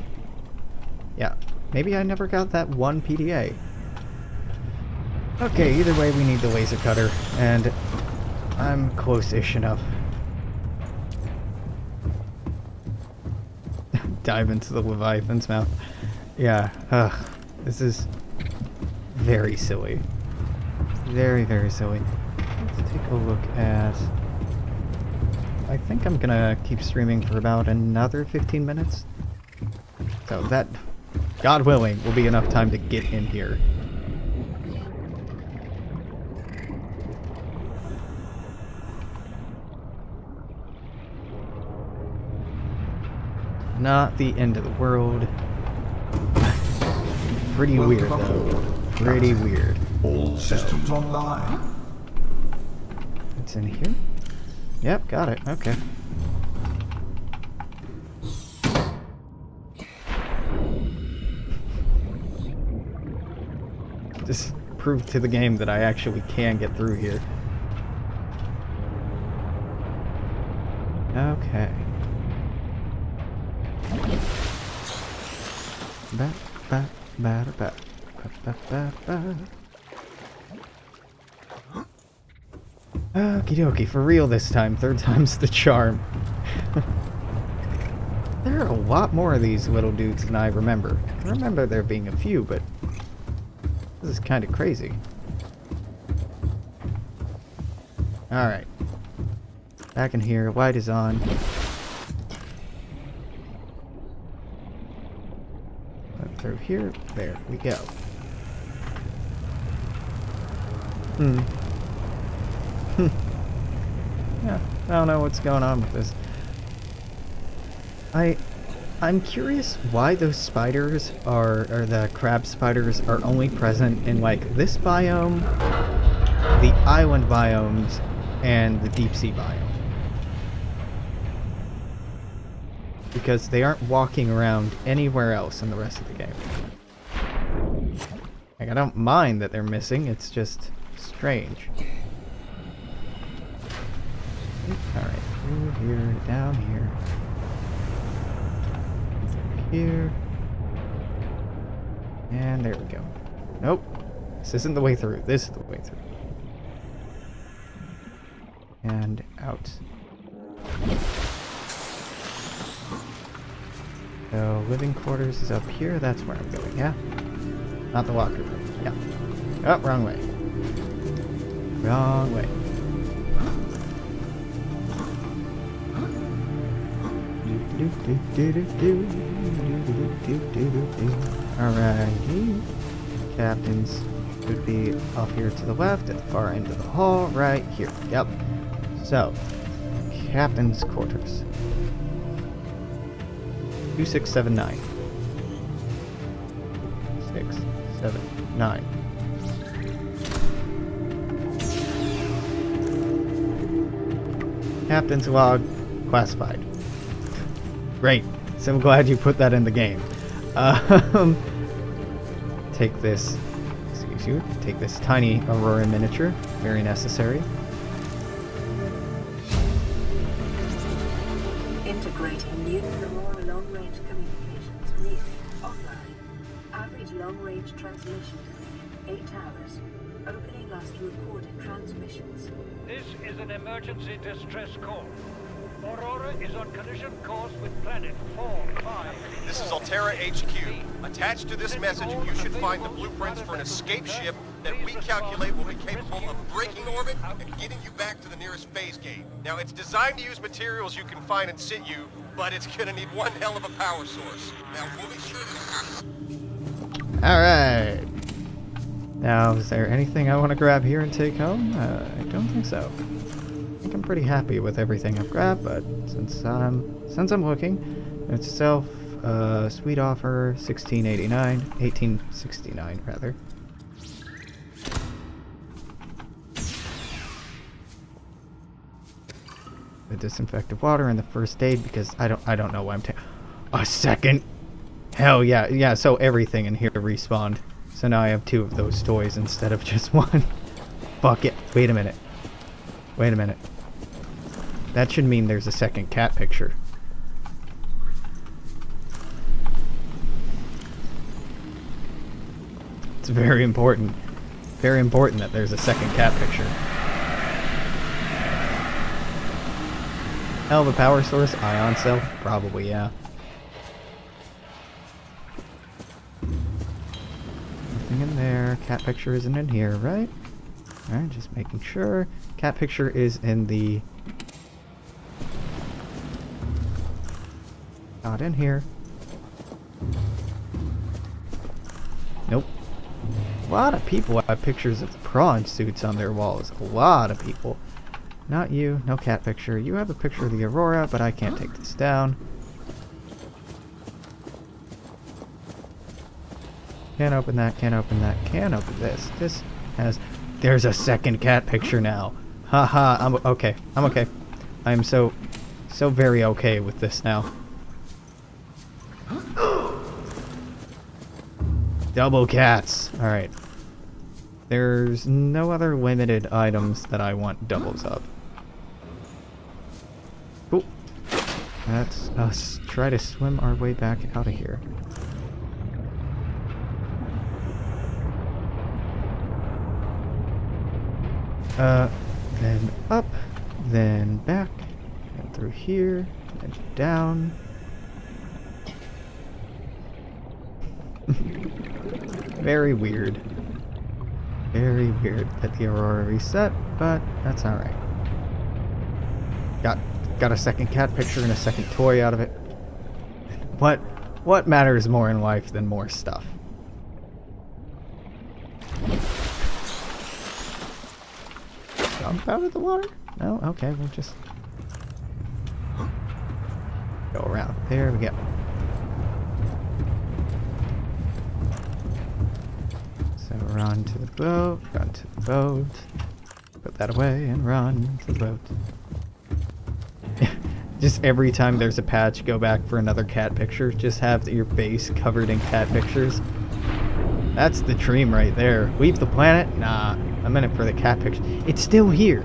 Yeah, maybe I never got that one PDA. Okay, either way we need the laser cutter, and I'm close-ish enough. Dive into the Leviathan's mouth. Yeah, this is very silly. Very, very silly. Let's take a look at... I think I'm gonna keep streaming for about another 15 minutes. So that, God willing, will be enough time to get in here. Not the end of the world. Pretty weird, though. Pretty weird. All systems online. It's in here? Yep, got it. Okay. Just prove to the game that I actually can get through here. Okay. Ba ba ba ba ba ba ba. Okie dokie, for real this time. Third time's the charm. There are a lot more of these little dudes than I remember. I remember there being a few, but this is kind of crazy. Alright. Back in here, light is on. Through here, there we go. Yeah, I don't know what's going on with this. I'm curious why those spiders or the crab spiders are only present in like this biome, the island biomes, and the deep sea biome. Because they aren't walking around anywhere else in the rest of the game. Like, I don't mind that they're missing, it's just strange. Alright, through here, down here. Through here. And there we go. Nope. This isn't the way through. This is the way through. And out. So, living quarters is up here. That's where I'm going, yeah? Not the locker room. Yeah. Oh, wrong way. Wrong way. Alrighty. Captains would be off here to the left at the far end of the hall, right here. Yep. So, captain's quarters. 2679. 679. Captain's log, classified. Great. So glad you put that in the game. Take this. Excuse you. Take this tiny Aurora miniature. Very necessary. Integrating new Aurora long-range communications. Read offline. Average long-range transmission delay 8 hours. Opening last recorded transmissions. This is an emergency distress call. Aurora is on collision course with planet 4-5. This is Altera HQ. Attached to this message, you should find the blueprints for an escape ship that we calculate will be capable of breaking orbit and getting you back to the nearest phase gate. Now, it's designed to use materials you can find in situ, but it's gonna need one hell of a power source. Now, we'll be sure to... Alright. Now, is there anything I want to grab here and take home? I don't think so. I think I'm pretty happy with everything I've grabbed, but since I'm looking, itself, sweet offer, 1869 rather. The disinfected water and the first aid, because I don't know why I'm taking a second. Hell yeah, so everything in here respawned. So now I have 2 of those toys instead of just 1. Fuck it. Wait a minute. That should mean there's a second cat picture. It's very important. Very important that there's a second cat picture. Hell of a power source? Ion cell? Probably, yeah. Nothing in there. Cat picture isn't in here, right? Alright, just making sure. Cat picture is in the... Not in here. Nope. A lot of people have pictures of the prawn suits on their walls. A lot of people. Not you. No cat picture. You have a picture of the Aurora, but I can't take this down. Can't open that. Can't open that. Can't open this. This has... There's a second cat picture now. Haha. I'm okay. I'm okay. I'm so very okay with this now. Double cats. Alright. There's no other limited items that I want doubles of. Cool. Let's us try to swim our way back out of here. Then up, then back, and through here, and down. Very weird. Very weird that the Aurora reset, but that's alright. Got a second cat picture and a second toy out of it. What matters more in life than more stuff? Jump out of the water? No? Okay, we'll just go around. There we go. So run to the boat, put that away and run to the boat. Just every time there's a patch, go back for another cat picture. Just have your base covered in cat pictures. That's the dream right there. Leave the planet? Nah, I'm in it for the cat picture. It's still here.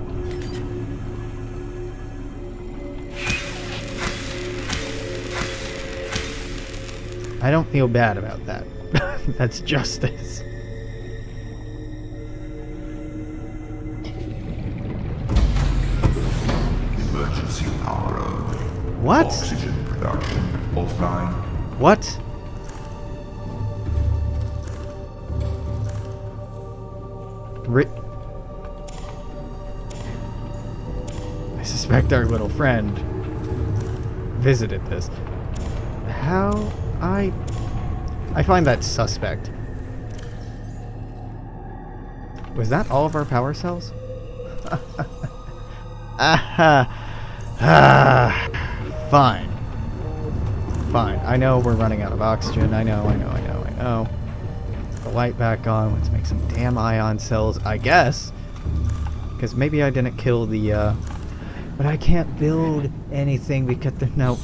I don't feel bad about that. That's justice. Emergency power only. What? Oxygen production offline. What? I suspect our little friend visited this. How? I find that suspect. Was that all of our power cells? Fine. Fine. I know we're running out of oxygen. I know. The light back on. Let's make some damn ion cells, I guess. Because maybe I didn't kill the, but I can't build anything because there's no...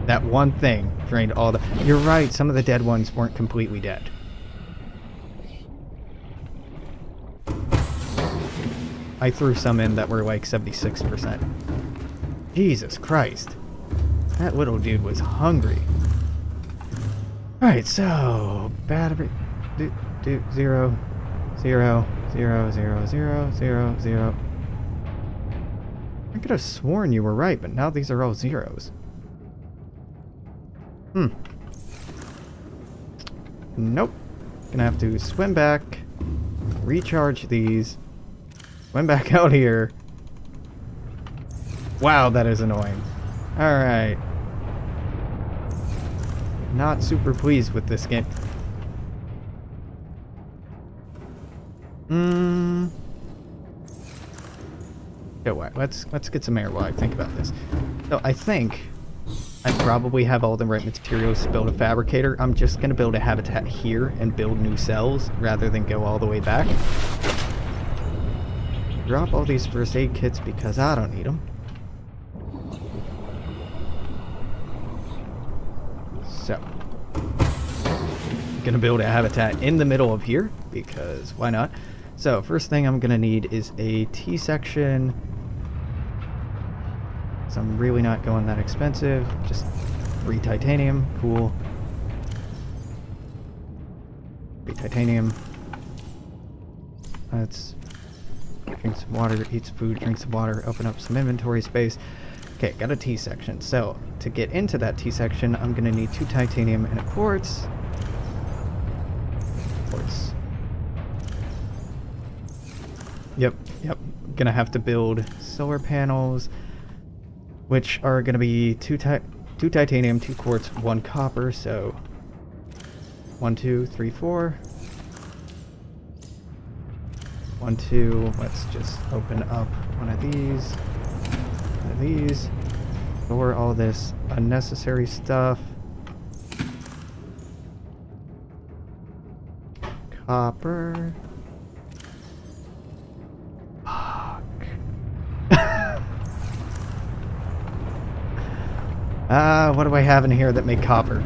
That one thing drained all the... You're right, some of the dead ones weren't completely dead. I threw some in that were like 76%. Jesus Christ. That little dude was hungry. Alright, so... Battery... 0, 0, 0, 0, 0, 0, 0, 0. I could have sworn you were right, but now these are all zeros. Nope. Gonna have to swim back, recharge these, swim back out here. Wow, that is annoying. Alright. not super pleased with this game. Okay, wait, let's get some air while I think about this. So I think I probably have all the right materials to build a fabricator. I'm just gonna build a habitat here and build new cells rather than go all the way back. Drop all these first aid kits because I don't need them. So, I'm gonna build a habitat in the middle of here because why not? So, first thing I'm gonna need is a T-section. So I'm really not going that expensive. Just 3 titanium, cool. 3 titanium. Let's drink some water, eat some food, drink some water, open up some inventory space. Okay, got a T-section. So, to get into that T-section, I'm gonna need 2 titanium and a quartz. Quartz. Yep. Gonna have to build solar panels, which are gonna be 2 titanium, 2 quartz, 1 copper, so 1, 2, 3, 4. 1, 2, let's just open up one of these. Store all this unnecessary stuff. Copper. Fuck. What do I have in here that made copper?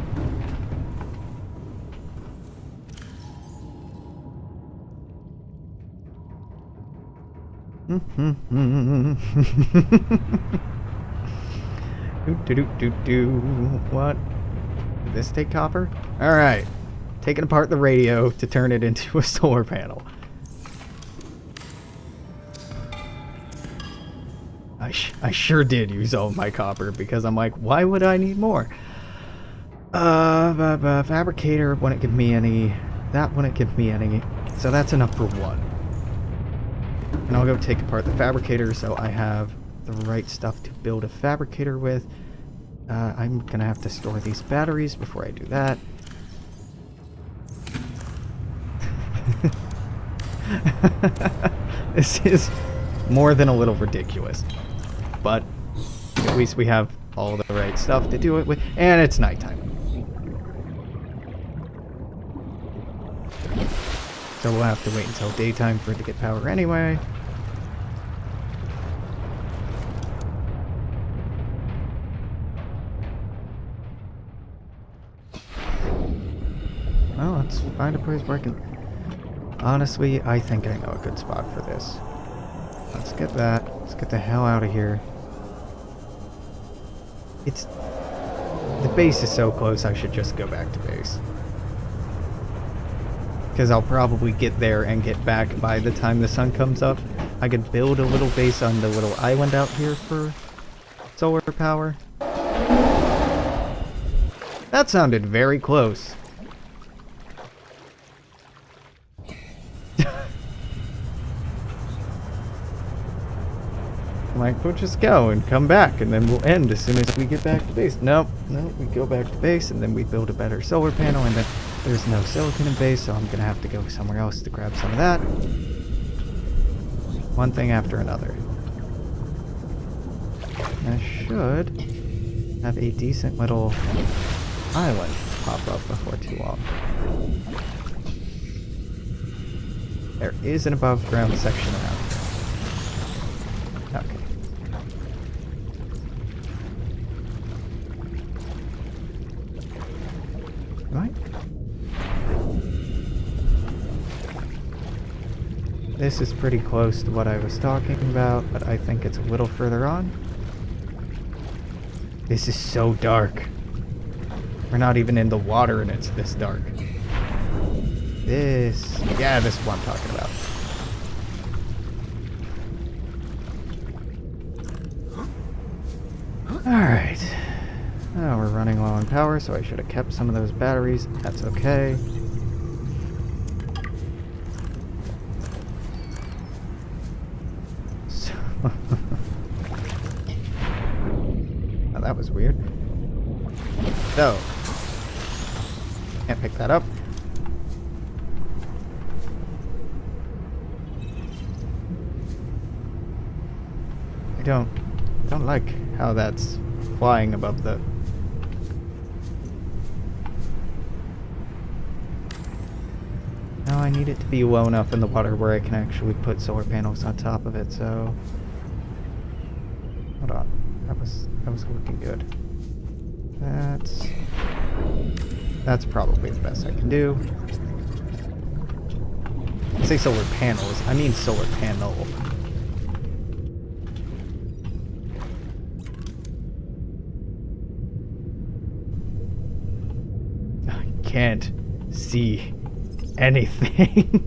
What? Did this take copper? Alright. Taking apart the radio to turn it into a solar panel. I sure did use all of my copper because I'm like, why would I need more? Fabricator wouldn't give me any. That wouldn't give me any. So that's enough for 1. And I'll go take apart the fabricator so I have the right stuff to build a fabricator with. I'm gonna have to store these batteries before I do that. This is more than a little ridiculous. But at least we have all the right stuff to do it with. And it's nighttime. So we'll have to wait until daytime for it to get power anyway. Well, let's find a place where I can... Honestly, I think I know a good spot for this. Let's get that. Let's get the hell out of here. It's... The base is so close, I should just go back to base. Because I'll probably get there and get back by the time the sun comes up. I could build a little base on the little island out here for solar power. That sounded very close. I'm like, we'll just go and come back, and then we'll end as soon as we get back to base. Nope, we go back to base, and then we build a better solar panel, and then there's no silicon in base, so I'm gonna have to go somewhere else to grab some of that. One thing after another. I should have a decent little island pop up before too long. There is an above ground section around here. Okay. Right. This is pretty close to what I was talking about, but I think it's a little further on. This is so dark. We're not even in the water and it's this dark. This... Yeah, this is what I'm talking about. Alright. Oh, we're running low on power, so I should have kept some of those batteries. That's okay. So oh, that was weird. So, Can't pick that up. I don't like how that's flying above the... Now I need it to be low enough in the water where I can actually put solar panels on top of it, so... Hold on. That was looking good. That's probably the best I can do. I say solar panels, I mean solar panel. I can't see anything.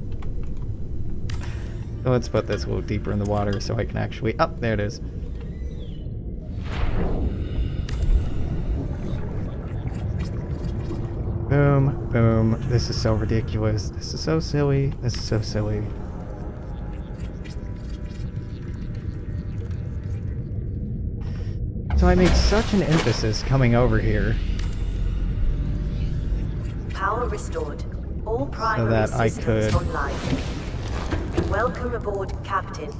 So let's put this a little deeper in the water so I can actually... Oh, there it is. Boom, boom. This is so ridiculous. This is so silly. This is so silly. So I made such an emphasis coming over here Power restored. All so primary that I systems could online. Welcome aboard, Captain.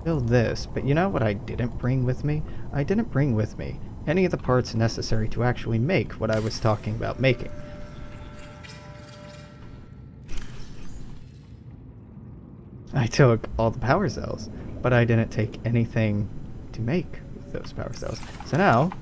build this. But you know what I didn't bring with me? I didn't bring with me any of the parts necessary to actually make what I was talking about making. I took all the power cells, but I didn't take anything to make with those power cells. So now...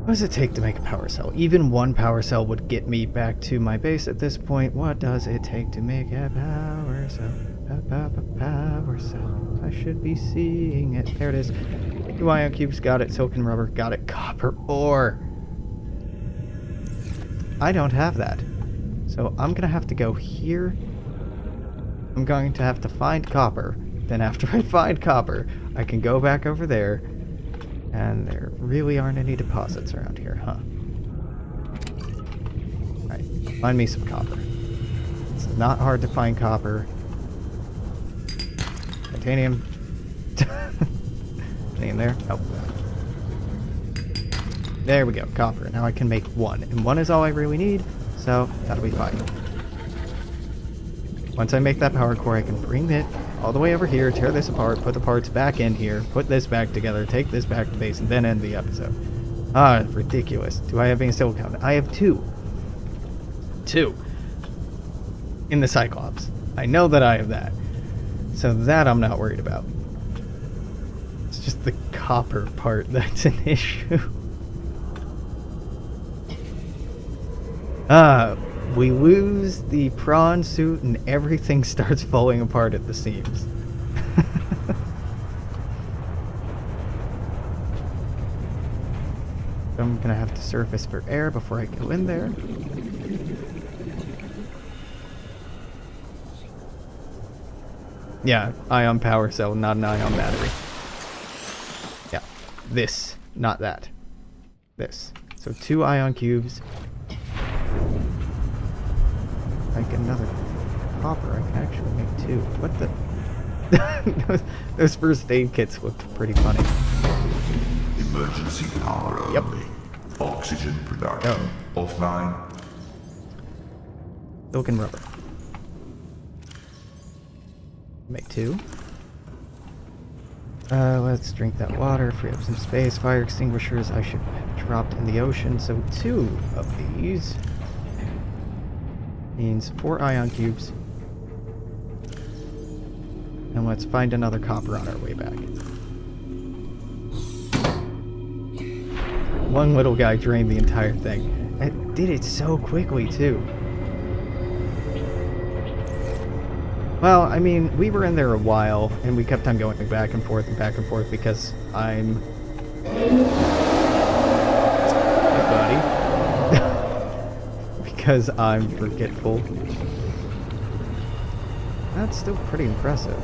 What does it take to make a power cell? Even one power cell would get me back to my base at this point. What does it take to make a power cell? Power cell. I should be seeing it. There it is. 2 ion cubes, got it. Silicon rubber, got it. Copper ore. I don't have that. So I'm going to have to go here. I'm going to have to find copper. Then after I find copper, I can go back over there. And there really aren't any deposits around here, huh? Alright, find me some copper. It's not hard to find copper. Titanium. Anything in there? Oh. There we go, copper. Now I can make 1. And 1 is all I really need, so that'll be fine. Once I make that power core, I can bring it all the way over here, tear this apart, put the parts back in here, put this back together, take this back to base, and then end the episode. Ah, ridiculous. Do I have any silicon? I have 2. 2. In the Cyclops. I know that I have that. So that I'm not worried about. It's just the copper part that's an issue. We lose the prawn suit and everything starts falling apart at the seams. So I'm gonna have to surface for air before I go in there. Yeah, ion power cell, not an ion battery. Yeah, this, not that. This. So 2 ion cubes. Like another copper, I can actually make 2. What the? those first aid kits looked pretty funny. Emergency power only. Yep. Oxygen production offline. Silicon rubber. Make 2. Let's drink that water, free up some space. Fire extinguishers I should have dropped in the ocean, so 2 of these. Means 4 ion cubes. And let's find another copper on our way back. One little guy drained the entire thing. It did it so quickly, too. Well, I mean, we were in there a while, and we kept on going back and forth because I'm... Hey, buddy. Because I'm forgetful. That's still pretty impressive.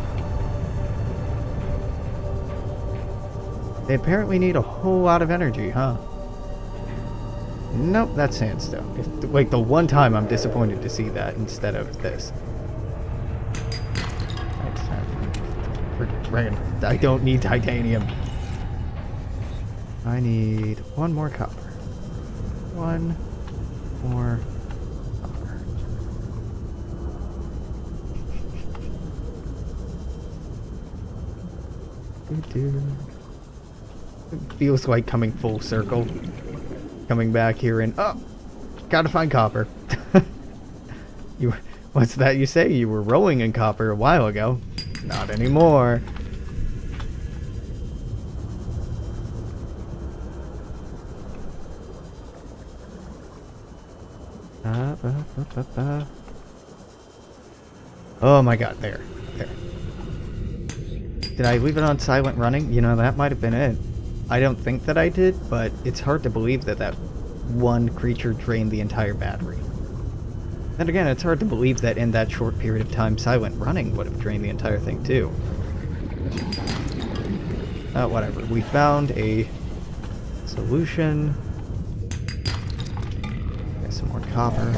They apparently need a whole lot of energy, huh? Nope, that's sandstone. Like, the one time I'm disappointed to see that instead of this. I don't need titanium. I need one more copper. One more copper. It feels like coming full circle. Coming back here and gotta find copper. What's that you say? You were rolling in copper a while ago. Not anymore. Oh my god, there. Did I leave it on silent running? You know, that might have been it. I don't think that I did, but it's hard to believe that that one creature drained the entire battery. Then again, it's hard to believe that in that short period of time, silent running would have drained the entire thing too. Whatever. We found a solution. Got some more copper.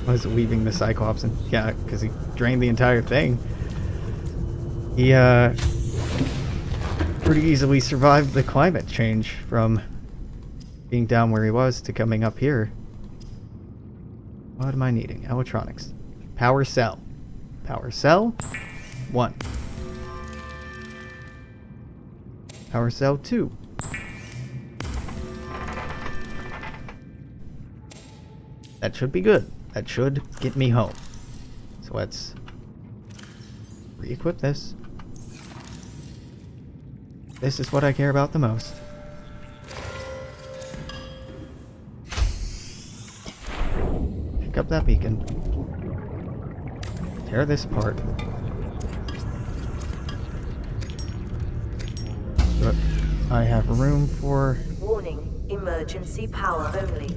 Was leaving the Cyclops, and yeah, because he drained the entire thing. He pretty easily survived the climate change from being down where he was to coming up here. What am I needing? Electronics. Power cell. Power cell 1. Power cell 2. That should be good. That should get me home. So let's re-equip this. This is what I care about the most. Pick up that beacon. Tear this apart. But I have room for... Warning, emergency power only.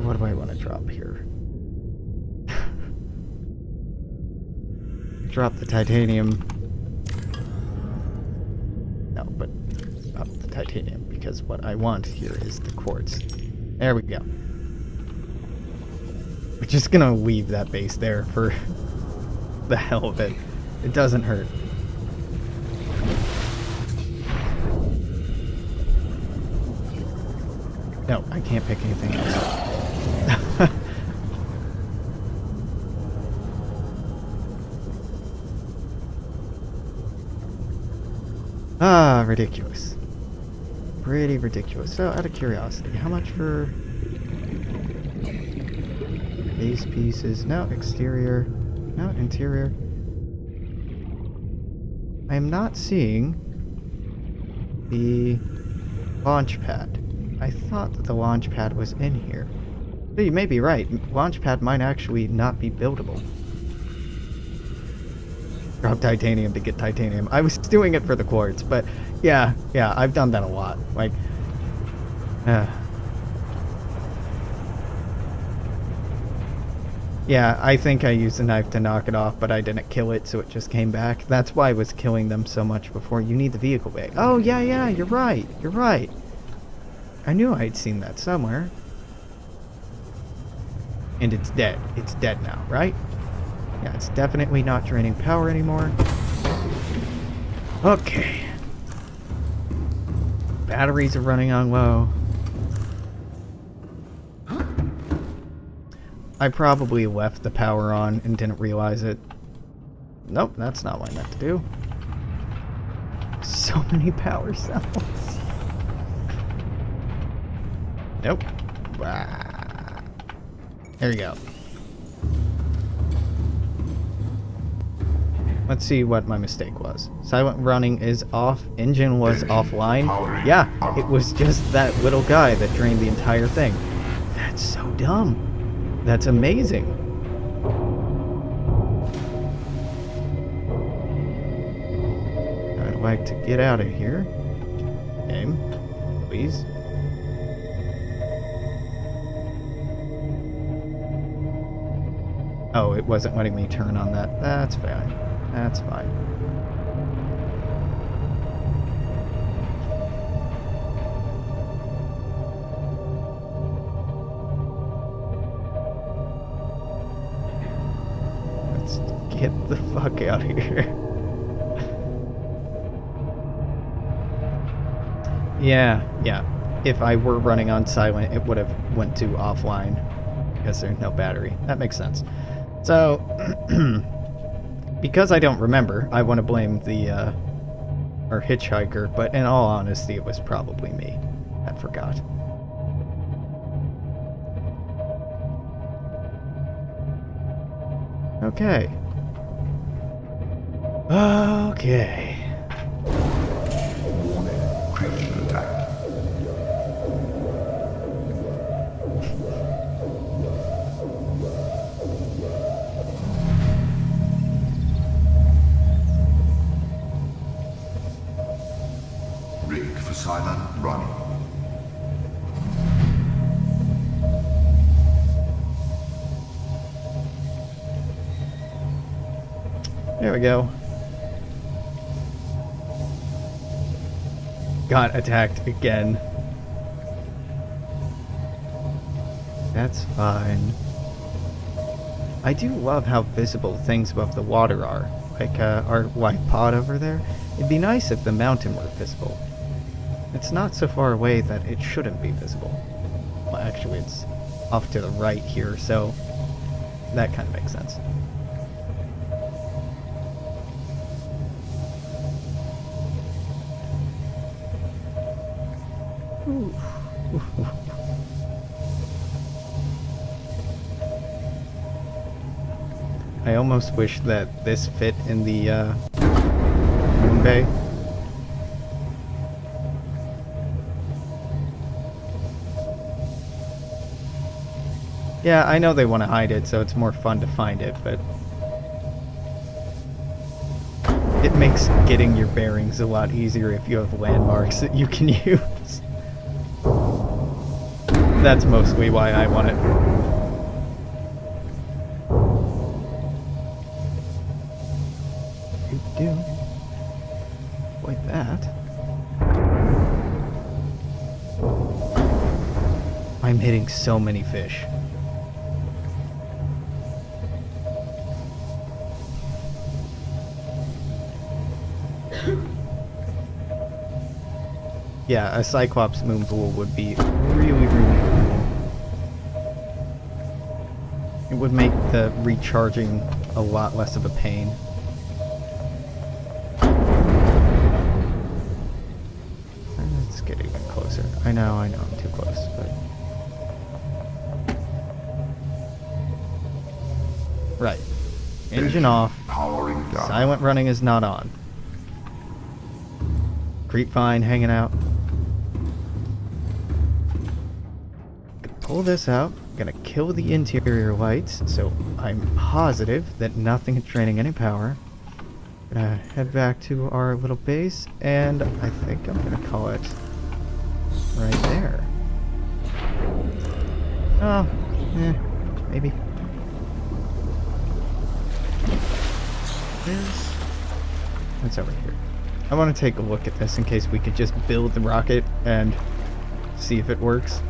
What do I want to drop here? Drop the titanium. No, but up the titanium, because what I want here is the quartz. There we go. We're just gonna leave that base there for the hell of it. It doesn't hurt. No, I can't pick anything else. Ridiculous. Pretty ridiculous. So, out of curiosity, how much for base pieces? No, exterior. No, interior. I am not seeing the launch pad. I thought that the launch pad was in here. So you may be right. Launch pad might actually not be buildable. Drop titanium to get titanium. I was doing it for the quartz, but yeah, I've done that a lot. Like, yeah, I think I used a knife to knock it off, but I didn't kill it, so it just came back. That's why I was killing them so much before. You need the vehicle bay. Oh, yeah, you're right. You're right. I knew I'd seen that somewhere. And it's dead. It's dead now, right? Yeah, it's definitely not draining power anymore. Okay. Batteries are running on low. I probably left the power on and didn't realize it. Nope, that's not what I meant to do. So many power cells. Nope. There you go. Let's see what my mistake was. Silent running is off. Engine was offline. Yeah, it was just that little guy that drained the entire thing. That's so dumb. That's amazing. I'd like to get out of here. Game, please. Oh, it wasn't letting me turn on that. That's fine. That's fine. Let's get the fuck out of here. Yeah. If I were running on silent, it would have went to offline because there's no battery. That makes sense. So, because I don't remember, I want to blame the our hitchhiker, but in all honesty, it was probably me that forgot. Okay. Okay. Warning. Creature attack. Rig for silent running. There we go. Got attacked again. That's fine. I do love how visible things above the water are. Like our white pod over there. It'd be nice if the mountain were visible. It's not so far away that it shouldn't be visible. Well, actually, it's off to the right here, so that kind of makes sense. Ooh. I almost wish that this fit in the moon bay. Yeah, I know they want to hide it, so it's more fun to find it, but it makes getting your bearings a lot easier if you have landmarks that you can use. That's mostly why I want it. You do. Like that. I'm hitting so many fish. Yeah, a Cyclops moon pool would be really cool. It would make the recharging a lot less of a pain. Let's get even closer. I know, I'm too close, but... Right. Engine off. Powering down. Silent running is not on. Creepvine hanging out. Pull this out. Gonna kill the interior lights, so I'm positive that nothing is draining any power. Gonna head back to our little base, and I think I'm gonna call it right there. Oh, maybe. What's over here? I want to take a look at this in case we could just build the rocket and see if it works.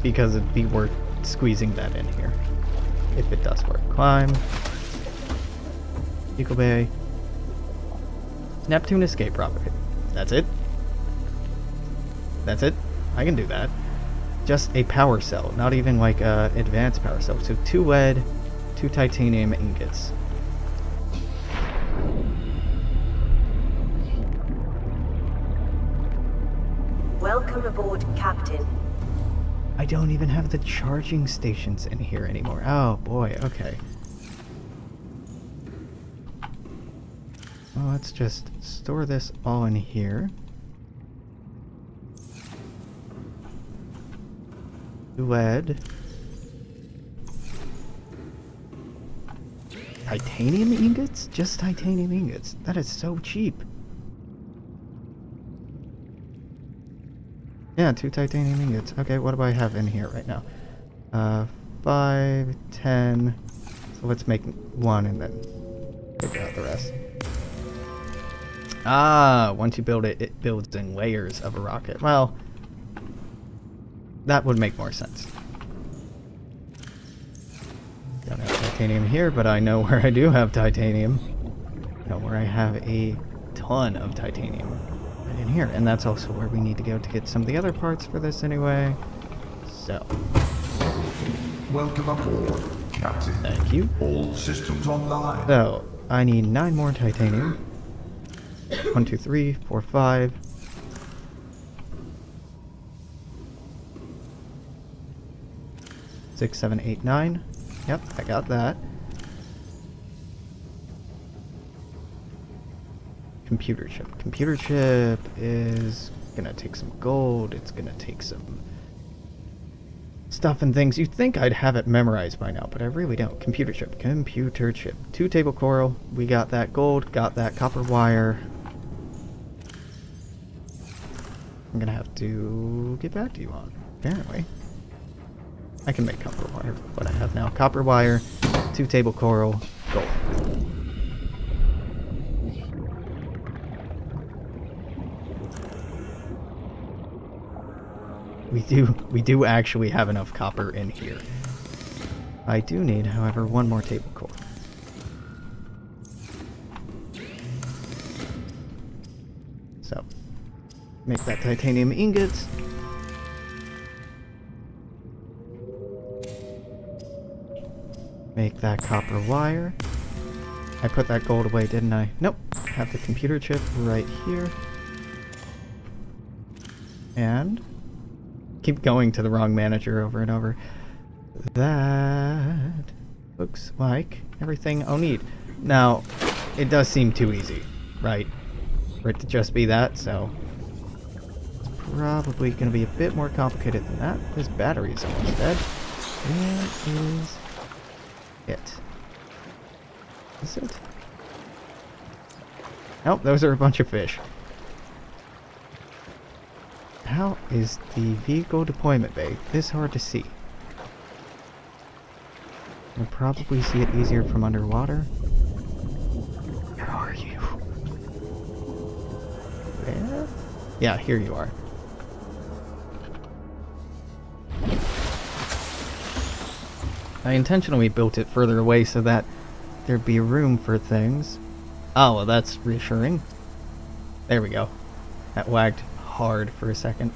Because it'd be worth squeezing that in here. If it does work. Climb. Eagle Bay. Neptune escape rocket. That's it? That's it? I can do that. Just a power cell. Not even like a advanced power cell. So 2 lead, 2 titanium ingots. Welcome aboard, Captain. I don't even have the charging stations in here anymore. Oh boy, okay. Well, let's just store this all in here. Lead. Titanium ingots? Just titanium ingots. That is so cheap. Yeah, 2 titanium ingots. Okay, what do I have in here right now? 5, 10, So let's make one and then figure out the rest. Ah, once you build it, it builds in layers of a rocket. Well, that would make more sense. Don't have titanium here, but I know where I do have titanium. I know where I have a ton of titanium. Right in here. And that's also where we need to go to get some of the other parts for this anyway. So. Welcome aboard, Captain. Thank you. All systems online. So, I need 9 more titanium. 1, 2, 3, 4, 5. Six, 7, 8, 9. Yep, I got that. Computer chip. Computer chip is gonna take some gold. It's gonna take some stuff and things. You'd think I'd have it memorized by now, but I really don't. Computer chip. Computer chip. 2 table coral. We got that gold. Got that copper wire. I'm gonna have to get back to you on, apparently. I can make copper wire, what I have now. Copper wire, 2 table coral, gold. We do actually have enough copper in here. I do need, however, 1 more table coral. So, make that titanium ingots. Make that copper wire. I put that gold away, didn't I? Nope. Have the computer chip right here. And keep going to the wrong manager over and over. That looks like everything I'll need. Now, it does seem too easy, right? For it to just be that, so it's probably going to be a bit more complicated than that. This battery is almost dead. Where is it? Is it? Nope, those are a bunch of fish. How is the vehicle deployment bay this hard to see? You'll probably see it easier from underwater. Where are you? Where? Yeah, here you are. I intentionally built it further away so that there'd be room for things. Oh, well, that's reassuring. There we go. That wagged hard for a second.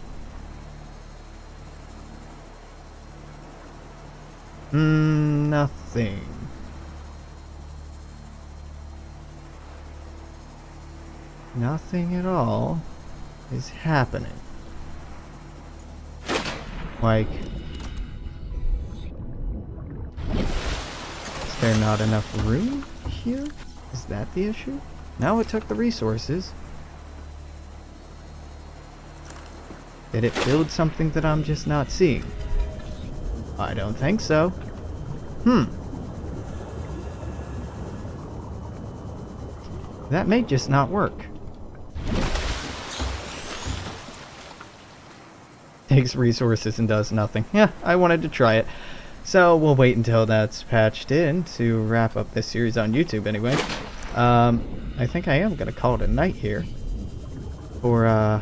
Nothing. Nothing at all is happening. Like, is there not enough room here? Is that the issue? Now it took the resources. Did it build something that I'm just not seeing? I don't think so. That may just not work. Takes resources and does nothing. Yeah, I wanted to try it. So we'll wait until that's patched in to wrap up this series on YouTube anyway. I think I am going to call it a night here. For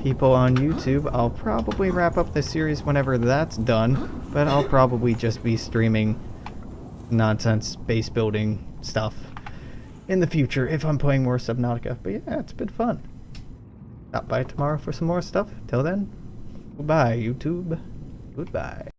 people on YouTube, I'll probably wrap up this series whenever that's done. But I'll probably just be streaming nonsense base building stuff in the future if I'm playing more Subnautica. But yeah, it's been fun. Stop by tomorrow for some more stuff. Till then, goodbye YouTube. Goodbye.